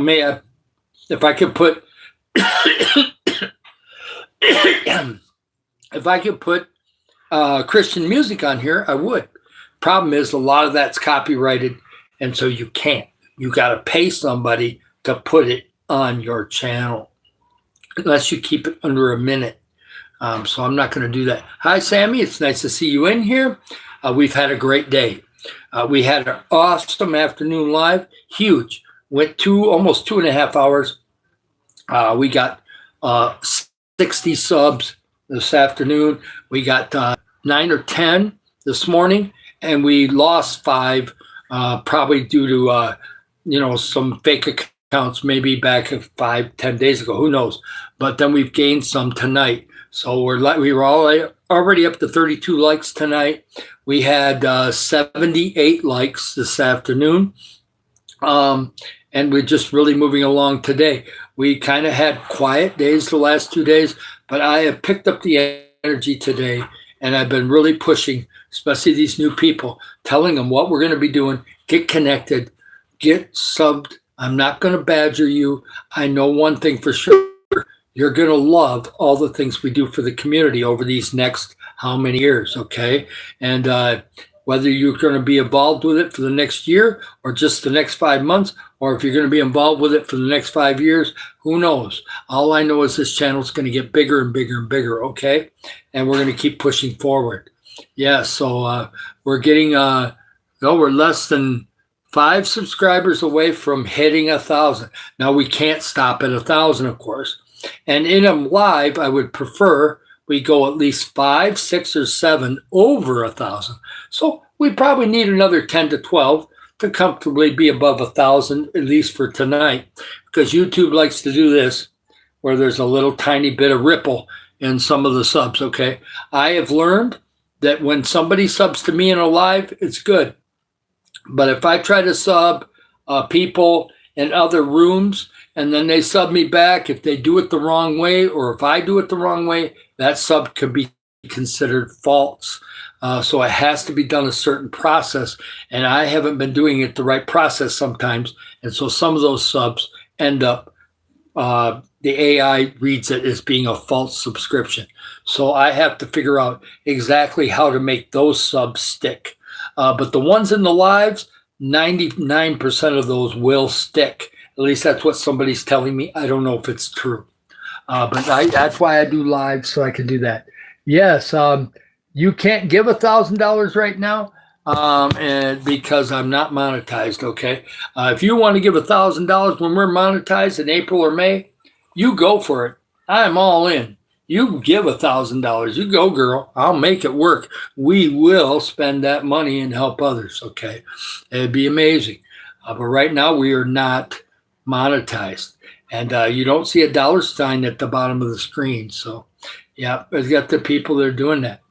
if I could put, if I could put Christian music on here, I would. Problem is, a lot of that's copyrighted, and so you can't. You got to pay somebody to put it on your channel, unless you keep it under a minute. So I'm not going to do that. Hi, Sammy. It's nice to see you in here. We've had a great day. We had an awesome afternoon live. Huge. Went almost 2.5 hours. We got 60 subs this afternoon. We got 9 or 10 this morning, and we lost 5, probably due to some fake accounts, maybe back 5-10 days ago. Who knows? But then we've gained some tonight. So we were already up to 32 likes tonight. We had 78 likes this afternoon. And we're just really moving along today. We kind of had quiet days the last 2 days, but I have picked up the energy today, and I've been really pushing, especially these new people, telling them what we're going to be doing. Get connected, get subbed. I'm not going to badger you. I know one thing for sure. You're going to love all the things we do for the community over these next how many years, okay? And whether you're going to be involved with it for the next year or just the next 5 months, or if you're going to be involved with it for the next 5 years, who knows? All I know is this channel is going to get bigger and bigger and bigger, okay? And we're going to keep pushing forward. Yeah, so we're getting, we're less than 5 subscribers away from hitting 1,000. Now, we can't stop at 1,000, of course. And in them live, I would prefer we go at least 5, 6, or 7 over 1,000. So we probably need another 10 to 12 to comfortably be above 1,000, at least for tonight, because YouTube likes to do this, where there's a little tiny bit of ripple in some of the subs, okay? I have learned that when somebody subs to me in a live, it's good. But if I try to sub people in other rooms, and then they sub me back, if they do it the wrong way, or if I do it the wrong way, that sub could be considered false. So it has to be done a certain process, and I haven't been doing it the right process sometimes. And so some of those subs end up, the AI reads it as being a false subscription. So I have to figure out exactly how to make those subs stick. But the ones in the lives, 99% of those will stick. At least that's what somebody's telling me. I don't know if it's true. But that's why I do live, so I can do that. Yes, you can't give $1,000 right now and because I'm not monetized, okay? If you want to give $1,000 when we're monetized in April or May, you go for it. I'm all in. You give $1,000. You go, girl. I'll make it work. We will spend that money and help others, okay? It'd be amazing. But right now we are not monetized. And you don't see a dollar sign at the bottom of the screen. So, yeah, we've got the people that are doing that.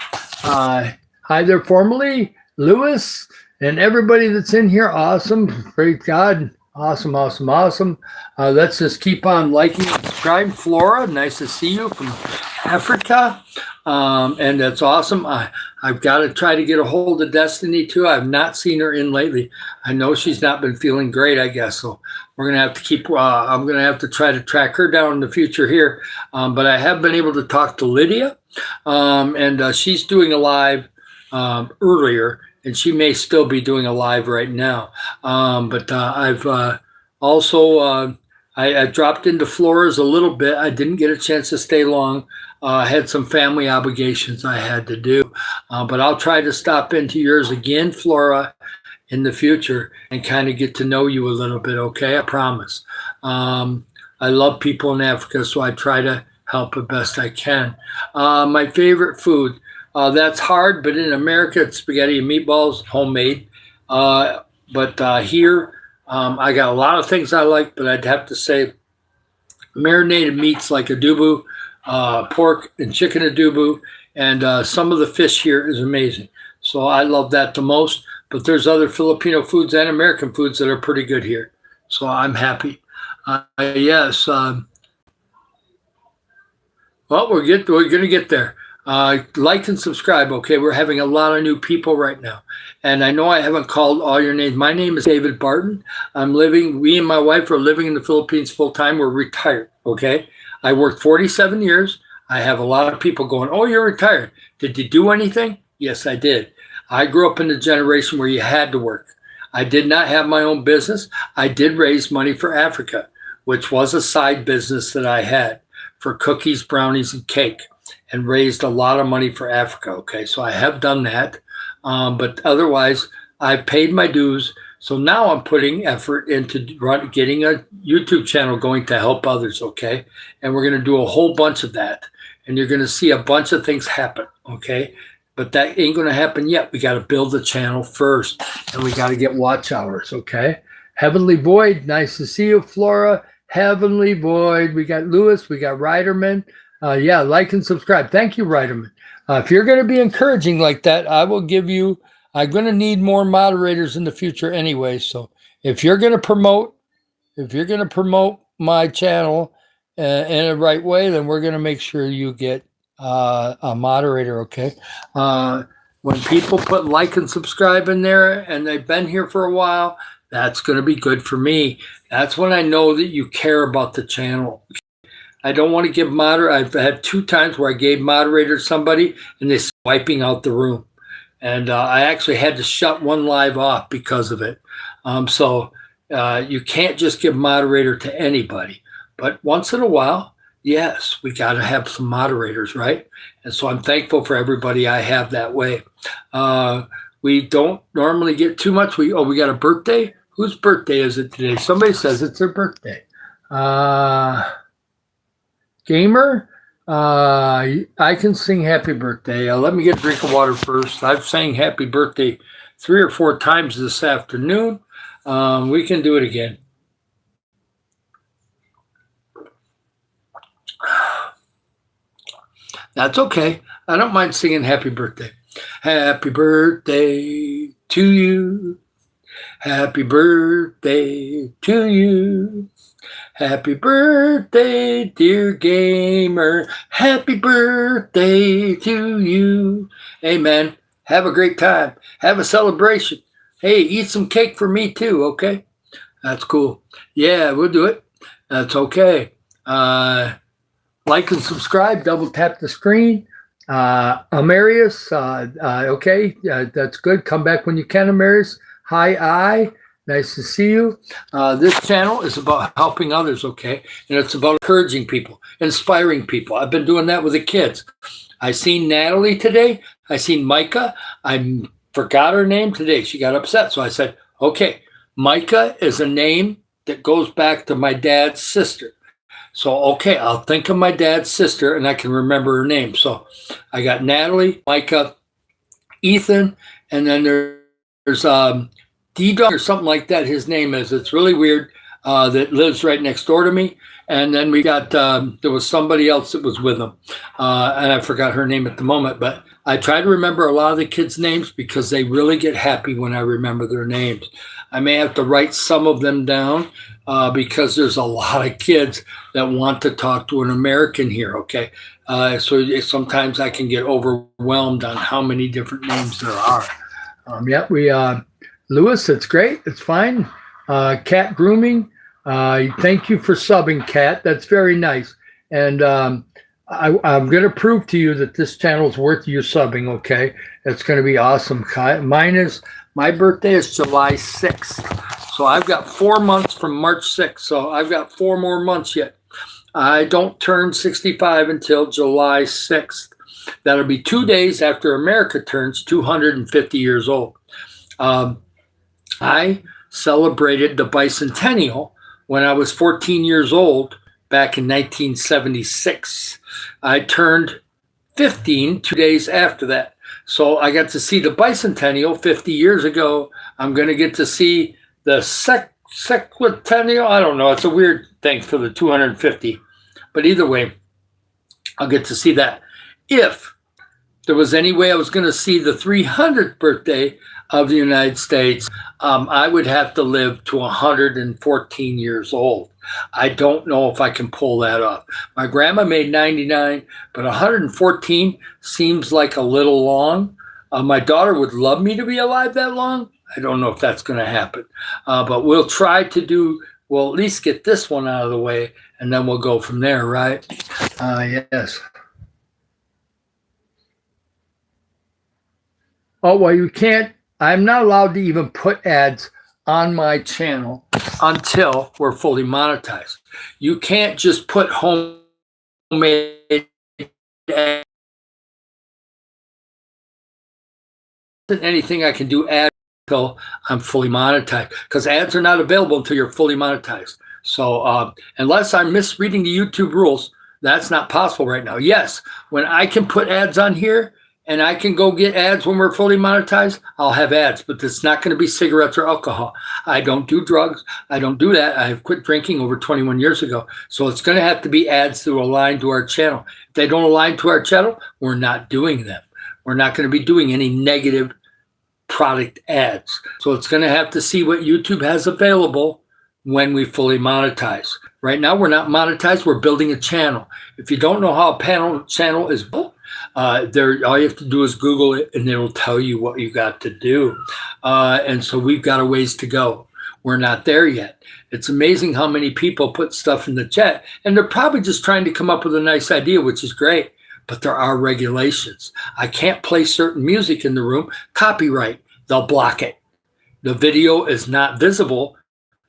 Hi there, formerly, Lewis, and everybody that's in here. Awesome. Praise God. Awesome, awesome, awesome. Let's just keep on liking and subscribing. Flora, nice to see you from Africa. And that's awesome. I've got to try to get a hold of Destiny too. I've not seen her in lately. I know she's not been feeling great, I guess. So we're going to have to keep, I'm going to have to try to track her down in the future here. But I have been able to talk to Lydia, and she's doing a live earlier, and she may still be doing a live right now. But I've also, I dropped into Flora's a little bit. I didn't get a chance to stay long. I had some family obligations I had to do. But I'll try to stop into yours again, Flora, in the future and kind of get to know you a little bit, okay? I promise. I love people in Africa, so I try to help the best I can. My favorite food, that's hard, but in America, it's spaghetti and meatballs, homemade. But here, I got a lot of things I like, but I'd have to say marinated meats like adubu, pork and chicken adubu, and some of the fish here is amazing. So I love that the most. But there's other Filipino foods and American foods that are pretty good here. So I'm happy. Yes. Well, we're going to get there. Like and subscribe, okay? We're having a lot of new people right now. And I know I haven't called all your names. My name is David Barton. We and my wife are living in the Philippines full time. We're retired, okay? I worked 47 years. I have a lot of people going, oh, you're retired. Did you do anything? Yes, I did. I grew up in a generation where you had to work. I did not have my own business. I did raise money for Africa, which was a side business that I had for cookies, brownies, and cake, and raised a lot of money for Africa. Okay, so I have done that. But otherwise, I've paid my dues. So now I'm putting effort into getting a YouTube channel going to help others, okay? And we're going to do a whole bunch of that. And you're going to see a bunch of things happen, okay? But that ain't going to happen yet. We got to build the channel first, and we got to get watch hours, okay? Heavenly Void, nice to see you, Flora. Heavenly Void. We got Lewis. We got Riderman. Yeah, like and subscribe. Thank you, Riderman. If you're going to be encouraging like that, I'm going to need more moderators in the future anyway. So if you're going to promote my channel in a right way, then we're going to make sure you get a moderator, okay? When people put like and subscribe in there and they've been here for a while, that's going to be good for me. That's when I know that you care about the channel. I don't want to give I've had 2 times where I gave moderator to somebody and they're wiping out the room. And I actually had to shut one live off because of it. So you can't just give moderator to anybody. But once in a while, yes, we got to have some moderators, right? And so I'm thankful for everybody I have that way. We don't normally get too much. We got a birthday. Whose birthday is it today? Somebody says it's their birthday. Gamer, I can sing happy birthday. Let me get a drink of water first. I've sang happy birthday 3 or 4 times this afternoon. We can do it again. That's okay. I don't mind singing happy birthday. Happy birthday to you. Happy birthday to you. Happy birthday, dear gamer. Happy birthday to you. Amen. Have a great time. Have a celebration. Hey, eat some cake for me too, okay? That's cool. Yeah, we'll do it. That's okay. Like and subscribe. Double tap the screen. Amarius, okay, that's good. Come back when you can, Amarius. Hi, nice to see you. This channel is about helping others, okay? And it's about encouraging people, inspiring people. I've been doing that with the kids. I seen Natalie today. I seen Micah. I forgot her name today. She got upset. So I said, okay, Micah is a name that goes back to my dad's sister. So, okay, I'll think of my dad's sister and I can remember her name. So I got Natalie, Micah, Ethan, and then there's D-Dog or something like that. His name is. It's really weird. that lives right next door to me. And then we got, there was somebody else that was with them. And I forgot her name at the moment, but I try to remember a lot of the kids' names because they really get happy when I remember their names. I may have to write some of them down because there's a lot of kids that want to talk to an American here, okay? So sometimes I can get overwhelmed on how many different names there are. Lewis, it's great. It's fine. Cat grooming. Thank you for subbing, Cat. That's very nice. And I'm going to prove to you that this channel is worth you subbing, okay? It's going to be awesome. My birthday is July 6th. So I've got 4 months from March 6th. So I've got 4 more months yet. I don't turn 65 until July 6th. That'll be 2 days after America turns 250 years old. I celebrated the bicentennial when I was 14 years old back in 1976. I turned 15 2 days after that. So I got to see the bicentennial 50 years ago. I'm going to get to see the sequicentennial. I don't know. It's a weird thing for the 250. But either way, I'll get to see that. If there was any way I was going to see the 300th birthday of the United States, I would have to live to 114 years old. I don't know if I can pull that off. My grandma made 99, but 114 seems like a little long. My daughter would love me to be alive that long. I don't know if that's going to happen, but we'll try to we'll at least get this one out of the way, and then we'll go from there, right? Yes. Oh, well, you can't. I'm not allowed to even put ads on my channel until we're fully monetized. You can't just put homemade ads. Anything I can do ads until I'm fully monetized, because ads are not available until you're fully monetized. So unless I'm misreading the YouTube rules, that's not possible right now. Yes, when I can put ads on here, and I can go get ads when we're fully monetized, I'll have ads, but it's not going to be cigarettes or alcohol. I don't do drugs. I don't do that. I have quit drinking over 21 years ago. So it's going to have to be ads that align to our channel. If they don't align to our channel, we're not doing them. We're not going to be doing any negative product ads. So it's going to have to see what YouTube has available when we fully monetize. Right now, we're not monetized. We're building a channel. If you don't know how a channel is built, all you have to do is Google it, and it'll tell you what you got to do. And so we've got a ways to go. We're not there yet. It's amazing how many people put stuff in the chat, and they're probably just trying to come up with a nice idea, which is great. But there are regulations. I can't play certain music in the room. Copyright. They'll block it. The video is not visible.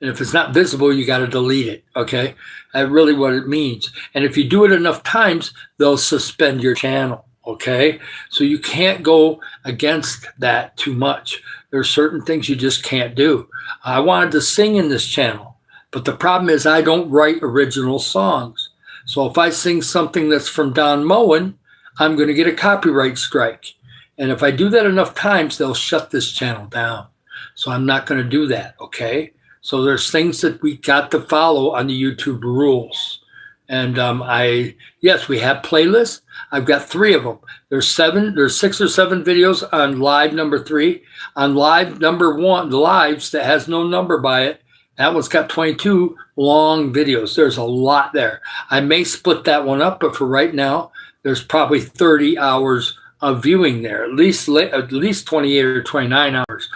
And if it's not visible, you got to delete it, okay? That's really what it means. And if you do it enough times, they'll suspend your channel, okay? So you can't go against that too much. There are certain things you just can't do. I wanted to sing in this channel, but the problem is I don't write original songs. So if I sing something that's from Don Moen, I'm going to get a copyright strike. And if I do that enough times, they'll shut this channel down. So I'm not going to do that, okay? So there's things that we got to follow on the YouTube rules. And yes, we have playlists. I've got 3 of them. There's 6 or 7 videos on live number 3. On live number 1, the lives that has no number by it, that one's got 22 long videos. There's a lot there. I may split that one up, but for right now, there's probably 30 hours of viewing there, at least 28 or 29 hours.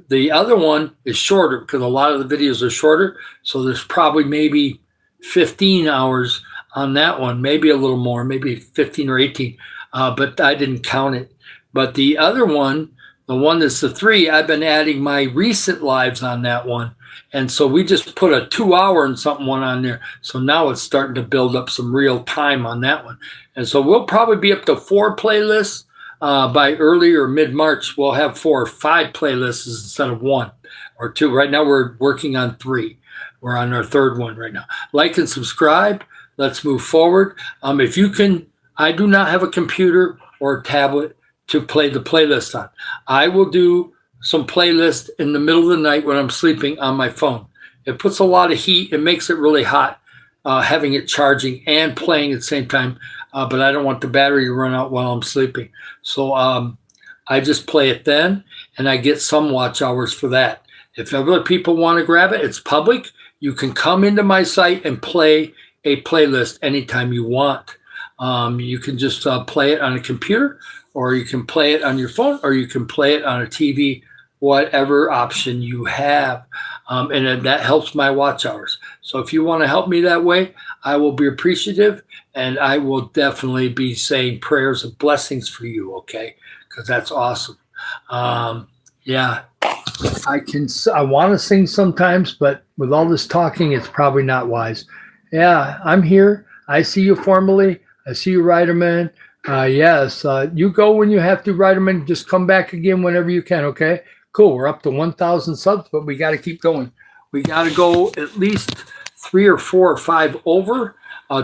The other one is shorter because a lot of the videos are shorter. So there's probably maybe 15 hours on that one, maybe a little more, maybe 15 or 18, but I didn't count it. But the other one, the one that's the 3, I've been adding my recent lives on that one. And so we just put a 2-hour and something one on there. So now it's starting to build up some real time on that one. And so we'll probably be up to 4 playlists. By early or mid-March, we'll have 4 or 5 playlists instead of 1 or 2. Right now, we're working on 3. We're on our 3rd one right now. Like and subscribe. Let's move forward. If you can, I do not have a computer or a tablet to play the playlist on. I will do some playlist in the middle of the night when I'm sleeping on my phone. It puts a lot of heat. It makes it really hot, having it charging and playing at the same time. But I don't want the battery to run out while I'm sleeping. So I just play it then, and I get some watch hours for that. If other people want to grab it, it's public. You can come into my site and play a playlist anytime you want. You can just play it on a computer, or you can play it on your phone, or you can play it on a TV, whatever option you have. And that helps my watch hours. So if you want to help me that way, I will be appreciative, and I will definitely be saying prayers of blessings for you, okay? Because that's awesome. Yeah, I want to sing sometimes, but with all this talking, it's probably not wise. Yeah, I'm here. I see you formally. I see you, Riderman. Yes, you go when you have to, Riderman. Just come back again whenever you can, okay? Cool, we're up to 1,000 subs, but we got to keep going. We got to go at least 3 or 4 or 5 over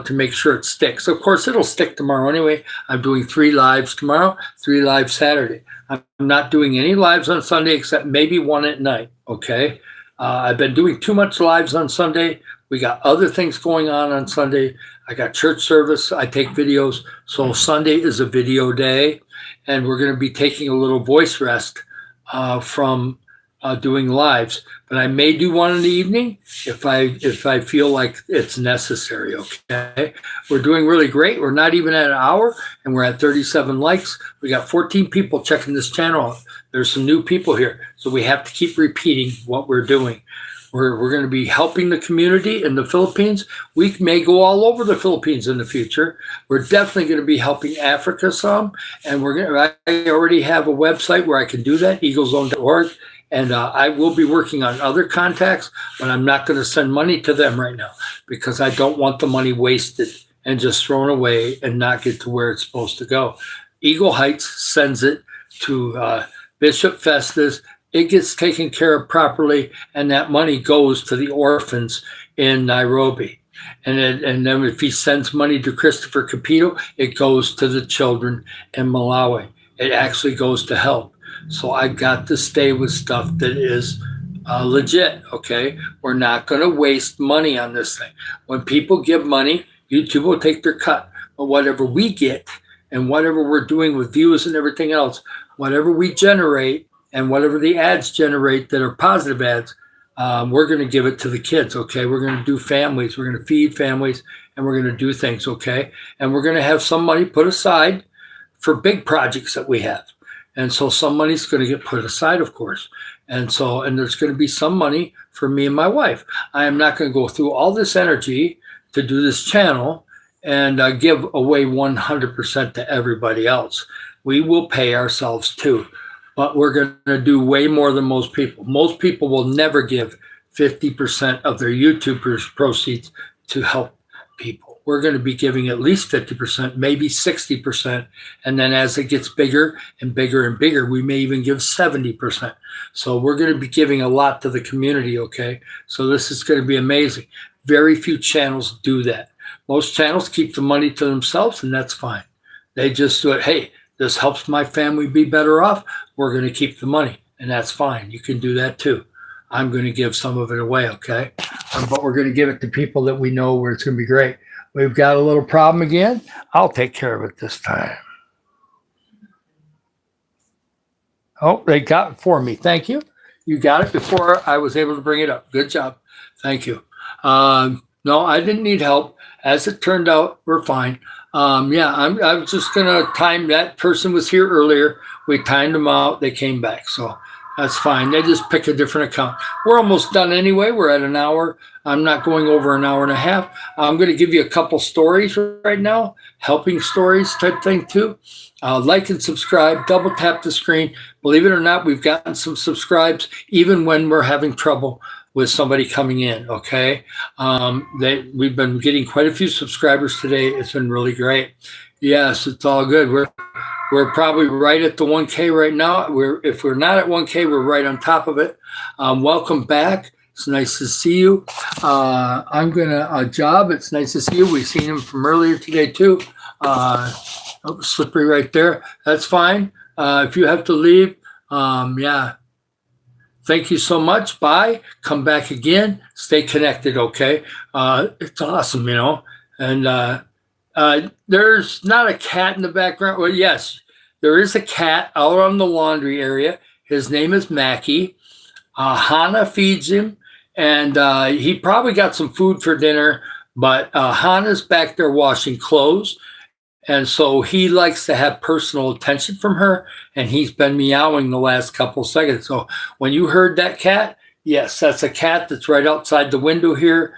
to make sure it sticks. Of course, it'll stick tomorrow anyway. I'm doing 3 lives tomorrow, 3 lives Saturday. I'm not doing any lives on Sunday except maybe 1 at night, okay? I've been doing too much lives on Sunday. We got other things going on Sunday. I got church service. I take videos. So Sunday is a video day, and we're going to be taking a little voice rest from doing lives. But I may do one in the evening if I feel like it's necessary, okay? We're doing really great. We're not even at an hour, and we're at 37 likes. We got 14 people checking this channel out. There's some new people here, so we have to keep repeating what we're doing. We're going to be helping the community in the Philippines. We may go all over the Philippines in the future. We're definitely going to be helping Africa some, and I already have a website where I can do that, eaglezone.org, and I will be working on other contacts, but I'm not going to send money to them right now because I don't want the money wasted and just thrown away and not get to where it's supposed to go. Eagle Heights sends it to Bishop Festus. It gets taken care of properly, and that money goes to the orphans in Nairobi. And then if he sends money to Christopher Capito, it goes to the children in Malawi. It actually goes to help. So I got to stay with stuff that is legit, okay? We're not going to waste money on this thing. When people give money, YouTube will take their cut. But whatever we get and whatever we're doing with views and everything else, whatever we generate, and whatever the ads generate that are positive ads, we're going to give it to the kids, okay? We're going to do families. We're going to feed families, and we're going to do things, okay? And we're going to have some money put aside for big projects that we have. And so some money's going to get put aside, of course. And there's going to be some money for me and my wife. I am not going to go through all this energy to do this channel and give away 100% to everybody else. We will pay ourselves too. But we're going to do way more than most people. Most people will never give 50% of their YouTube proceeds to help people. We're going to be giving at least 50%, maybe 60%. And then as it gets bigger and bigger and bigger, we may even give 70%. So we're going to be giving a lot to the community, okay? So this is going to be amazing. Very few channels do that. Most channels keep the money to themselves, and that's fine. They just do it, hey, this helps my family be better off. We're going to keep the money, and that's fine. You can do that too. I'm going to give some of it away, okay? But we're going to give it to people that we know where it's going to be great. We've got a little problem again. I'll take care of it this time. Oh, they got it for me. Thank you. You got it before I was able to bring it up. Good job. Thank you. No, I didn't need help. As it turned out, we're fine. I was just going to time that person was here earlier. We timed them out. They came back. So that's fine. They just pick a different account. We're almost done anyway. We're at an hour. I'm not going over an hour and a half. I'm going to give you a couple stories right now, helping stories type thing too. Like and subscribe, double tap the screen. Believe it or not, we've gotten some subscribes even when we're having trouble with somebody coming in, okay? We've been getting quite a few subscribers today. It's been really great. Yes, it's all good. We're probably right at the 1K right now. If we're not at 1K, we're right on top of it. Welcome back. It's nice to see you. I'm gonna Job. It's nice to see you. We've seen him from earlier today too. Slippery right there. That's fine. If you have to leave, thank you so much. Bye. Come back again. Stay connected, okay? It's awesome, you know. And there's not a cat in the background. Well, yes, there is a cat out on the laundry area. His name is Mackie. Hannah feeds him, and he probably got some food for dinner, but Hannah's back there washing clothes. And so he likes to have personal attention from her, and he's been meowing the last couple seconds. So when you heard that cat, yes, that's a cat that's right outside the window here.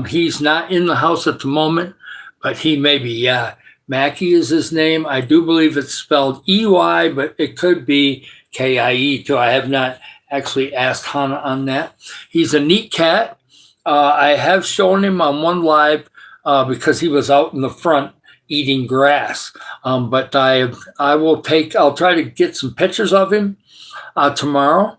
He's not in the house at the moment, but he may be, yeah. Mackie is his name. I do believe it's spelled E-Y, but it could be K-I-E too. I have not actually asked Hannah on that. He's a neat cat. I have shown him on one live because he was out in the front eating grass. But I'll try to get some pictures of him tomorrow,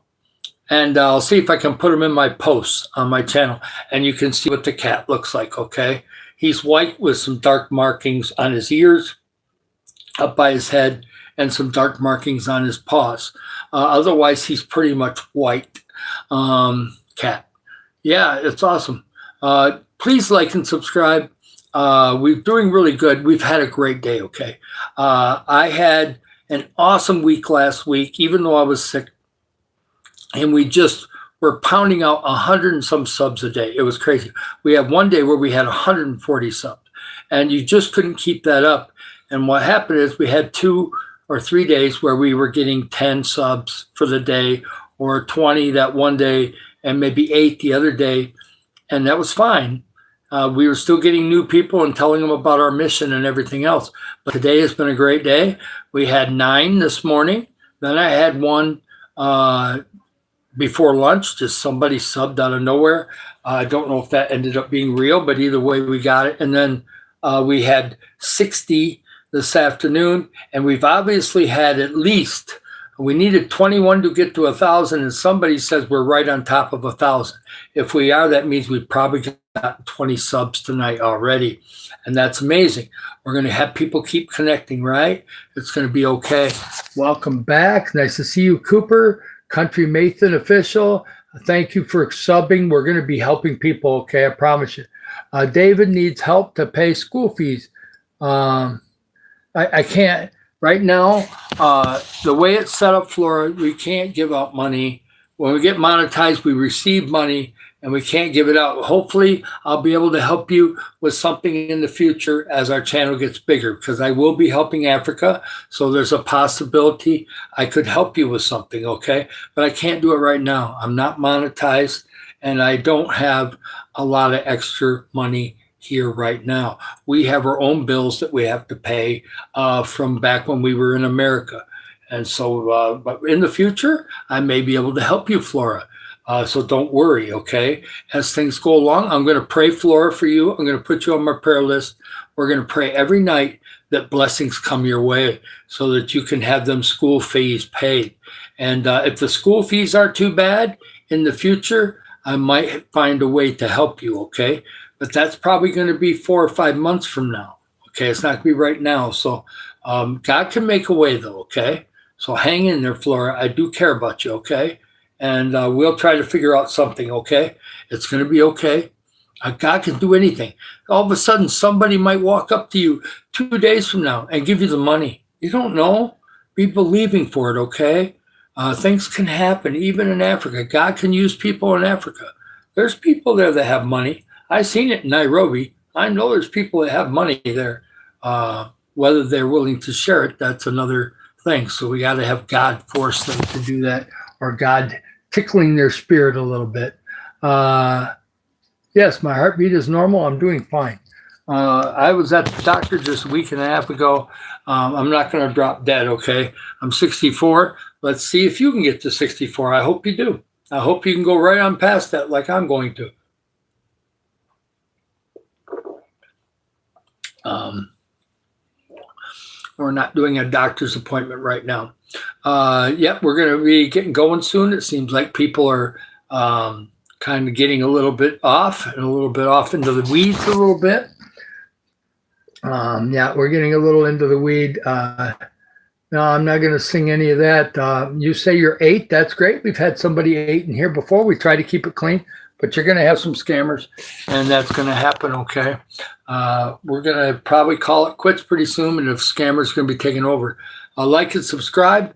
and I'll see if I can put him in my posts on my channel, and you can see what the cat looks like, okay? He's white with some dark markings on his ears, up by his head, and some dark markings on his paws. Otherwise, he's pretty much white cat. Yeah, it's awesome. Please like and subscribe. We're doing really good. We've had a great day, okay? I had an awesome week last week, even though I was sick. And we just were pounding out 100 and some subs a day. It was crazy. We had one day where we had 140 subs. And you just couldn't keep that up. And what happened is we had 2 or 3 days where we were getting 10 subs for the day, or 20 that one day, and maybe 8 the other day. And that was fine. We were still getting new people and telling them about our mission and everything else. But today has been a great day. We had 9 this morning. Then I had one before lunch, just somebody subbed out of nowhere. I don't know if that ended up being real, but either way, we got it. And then we had 60 this afternoon, and we've obviously had at least, we needed 21 to get to 1,000, and somebody says we're right on top of 1,000. If we are, that means we probably got 20 subs tonight already, and that's amazing. We're going to have people keep connecting, right? It's going to be okay. Welcome back. Nice to see you, Cooper. Country Mathan official. Thank you for subbing. We're going to be helping people, okay? I promise you. David needs help to pay school fees. I can't. Right now, the way it's set up, Flora, we can't give out money. When we get monetized, we receive money, and we can't give it out. Hopefully, I'll be able to help you with something in the future as our channel gets bigger, because I will be helping Africa. So there's a possibility I could help you with something, okay? But I can't do it right now. I'm not monetized, and I don't have a lot of extra money here right now. We have our own bills that we have to pay from back when we were in America. And so, but in the future, I may be able to help you, Flora. So don't worry, okay? As things go along, I'm going to pray, Flora, for you. I'm going to put you on my prayer list. We're going to pray every night that blessings come your way so that you can have them school fees paid. And if the school fees aren't too bad in the future, I might find a way to help you, okay? But that's probably going to be 4 or 5 months from now, okay? It's not going to be right now. So God can make a way, though, okay? So hang in there, Flora. I do care about you, okay? And we'll try to figure out something, okay? It's going to be okay. God can do anything. All of a sudden, somebody might walk up to you 2 days from now and give you the money. You don't know. Be believing for it, okay? Things can happen, even in Africa. God can use people in Africa. There's people there that have money. I've seen it in Nairobi. I know there's people that have money there. Whether they're willing to share it, that's another thing. So we got to have God force them to do that, or God tickling their spirit a little bit. Yes, my heartbeat is normal. I'm doing fine. I was at the doctor just a week and a half ago. I'm not going to drop dead, okay? I'm 64. Let's see if you can get to 64. I hope you do. I hope you can go right on past that like I'm going to. We're not doing a doctor's appointment right now. Yeah, we're going to be getting going soon. It seems like people are kind of getting a little bit off and a little bit off into the weeds a little bit. Yeah, we're getting a little into the weed. No, I'm not going to sing any of that. You say you're 8. That's great. We've had somebody 8 in here before. We try to keep it clean, but you're going to have some scammers, and that's going to happen, okay? We're going to probably call it quits pretty soon, and if scammers are going to be taking over. Like and subscribe.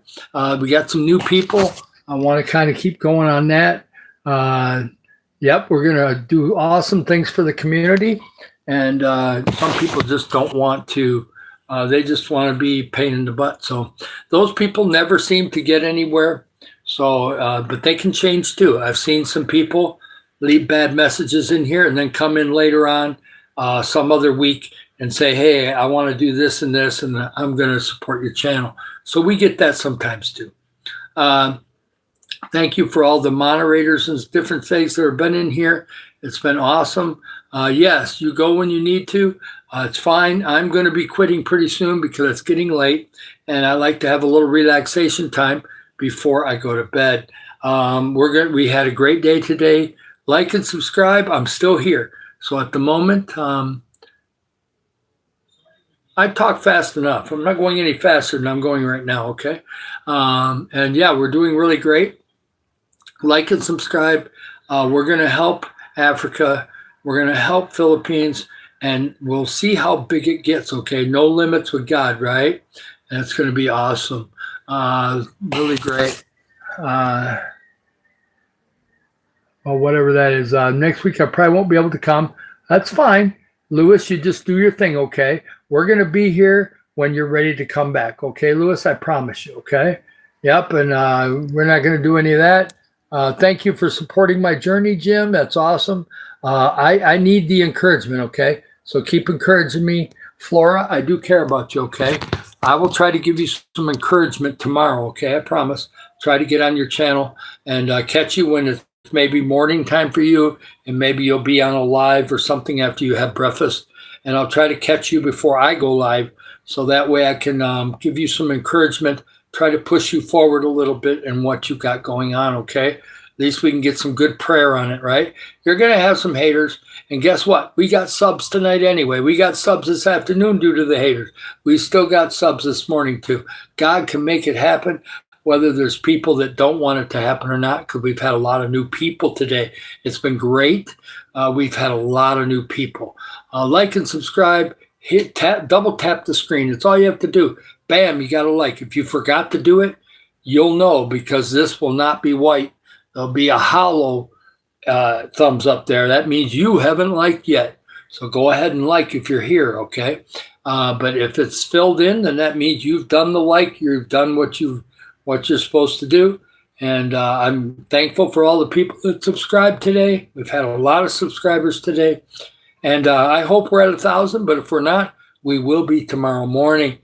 We got some new people. I want to kind of keep going on that. Yep, we're going to do awesome things for the community, and some people just don't want to. They just want to be pain in the butt. So those people never seem to get anywhere. So, but they can change too. I've seen some people leave bad messages in here and then come in later on some other week and say, hey, I want to do this, and I'm going to support your channel. So we get that sometimes too. Thank you for all the moderators and different things that have been in here. It's been awesome. Yes, you go when you need to. It's fine. I'm going to be quitting pretty soon because it's getting late, and I like to have a little relaxation time before I go to bed. We had a great day today. Like and subscribe. I'm still here. So at the moment, I talk fast enough. I'm not going any faster than I'm going right now, okay? And yeah, we're doing really great. Like and subscribe. We're going to help Africa. We're going to help Philippines. And we'll see how big it gets, okay? No limits with God, right? And it's going to be awesome. Really great. Well, whatever that is. Next week, I probably won't be able to come. That's fine. Lewis, you just do your thing, okay? We're going to be here when you're ready to come back, okay, Lewis? I promise you, okay? Yep, and we're not going to do any of that. Thank you for supporting my journey, Jim. That's awesome. I need the encouragement, okay? So keep encouraging me. Flora, I do care about you, okay? I will try to give you some encouragement tomorrow, okay? I promise. Try to get on your channel and catch you when it's maybe morning time for you, and maybe you'll be on a live or something after you have breakfast. And I'll try to catch you before I go live, so that way I can give you some encouragement, try to push you forward a little bit in what you got going on, okay? At least we can get some good prayer on it, right? You're going to have some haters. And guess what? We got subs tonight anyway. We got subs this afternoon due to the haters. We still got subs this morning too. God can make it happen, whether there's people that don't want it to happen or not, because we've had a lot of new people today. It's been great. We've had a lot of new people. Like and subscribe. Double tap the screen. It's all you have to do. Bam, you got to like. If you forgot to do it, you'll know, because this will not be white. There'll be a hollow thumbs up there. That means you haven't liked yet. So go ahead and like if you're here, okay? But if it's filled in, then that means you've done the like. You've done what you're supposed to do. And I'm thankful for all the people that subscribed today. We've had a lot of subscribers today. And I hope we're at 1,000, but if we're not, we will be tomorrow morning,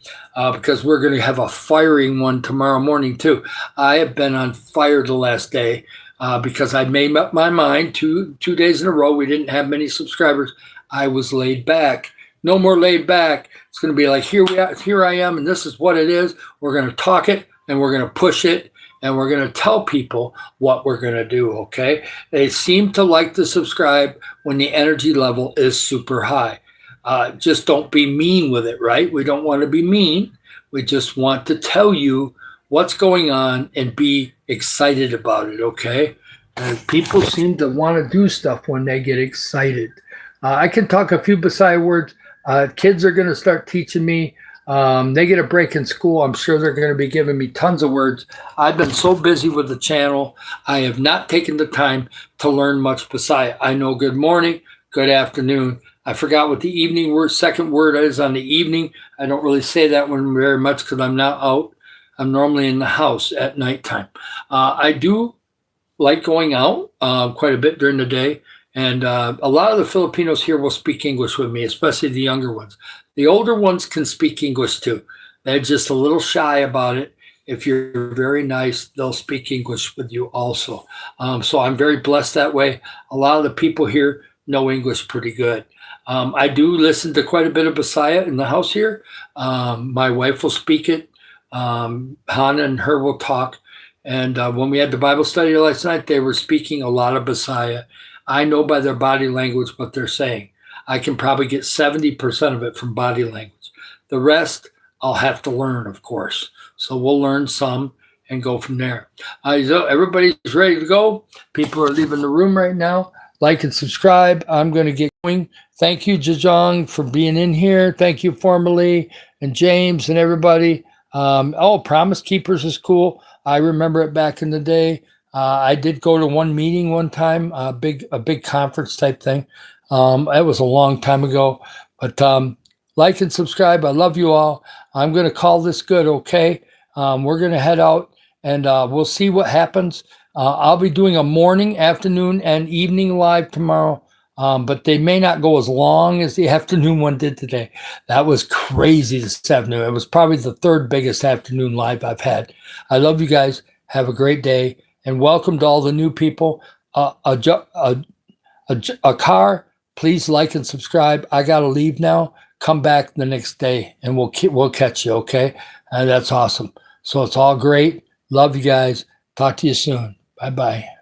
because we're going to have a firing one tomorrow morning too. I have been on fire the last day because I made up my mind 2 days in a row. We didn't have many subscribers. I was laid back. No more laid back. It's going to be like, here I am, and this is what it is. We're going to talk it, and we're going to push it, and we're going to tell people what we're going to do, okay? They seem to like to subscribe when the energy level is super high. Just don't be mean with it, right? We don't want to be mean. We just want to tell you what's going on and be excited about it, okay? And people seem to want to do stuff when they get excited. I can talk a few Bisaya words. Kids are going to start teaching me. They get a break in school. I'm sure they're going to be giving me tons of words. I've been so busy with the channel, I have not taken the time to learn much Bisaya. I know good morning, good afternoon. I forgot what the evening word, second word is on the evening. I don't really say that one very much because I'm not out. I'm normally in the house at nighttime. I do like going out quite a bit during the day. And a lot of the Filipinos here will speak English with me, especially the younger ones. The older ones can speak English too. They're just a little shy about it. If you're very nice, they'll speak English with you also. So I'm very blessed that way. A lot of the people here know English pretty good. I do listen to quite a bit of Bisaya in the house here. My wife will speak it. Hannah and her will talk. And when we had the Bible study last night, they were speaking a lot of Bisaya. I know by their body language what they're saying. I can probably get 70% of it from body language. The rest, I'll have to learn, of course. So we'll learn some and go from there. So everybody's ready to go. People are leaving the room right now. Like and subscribe. I'm going to get going. Thank you, Zhejiang, for being in here. Thank you, Formerly, and James and everybody. Promise Keepers is cool. I remember it back in the day. I did go to one meeting one time, a big conference type thing. It was a long time ago. But like and subscribe. I love you all. I'm going to call this good, okay? We're going to head out, and we'll see what happens. I'll be doing a morning, afternoon, and evening live tomorrow, but they may not go as long as the afternoon one did today. That was crazy this afternoon. It was probably the third biggest afternoon live I've had. I love you guys. Have a great day, and welcome to all the new people. A car, please like and subscribe. I got to leave now. Come back the next day, and we'll catch you, okay? That's awesome. So it's all great. Love you guys. Talk to you soon. Bye-bye.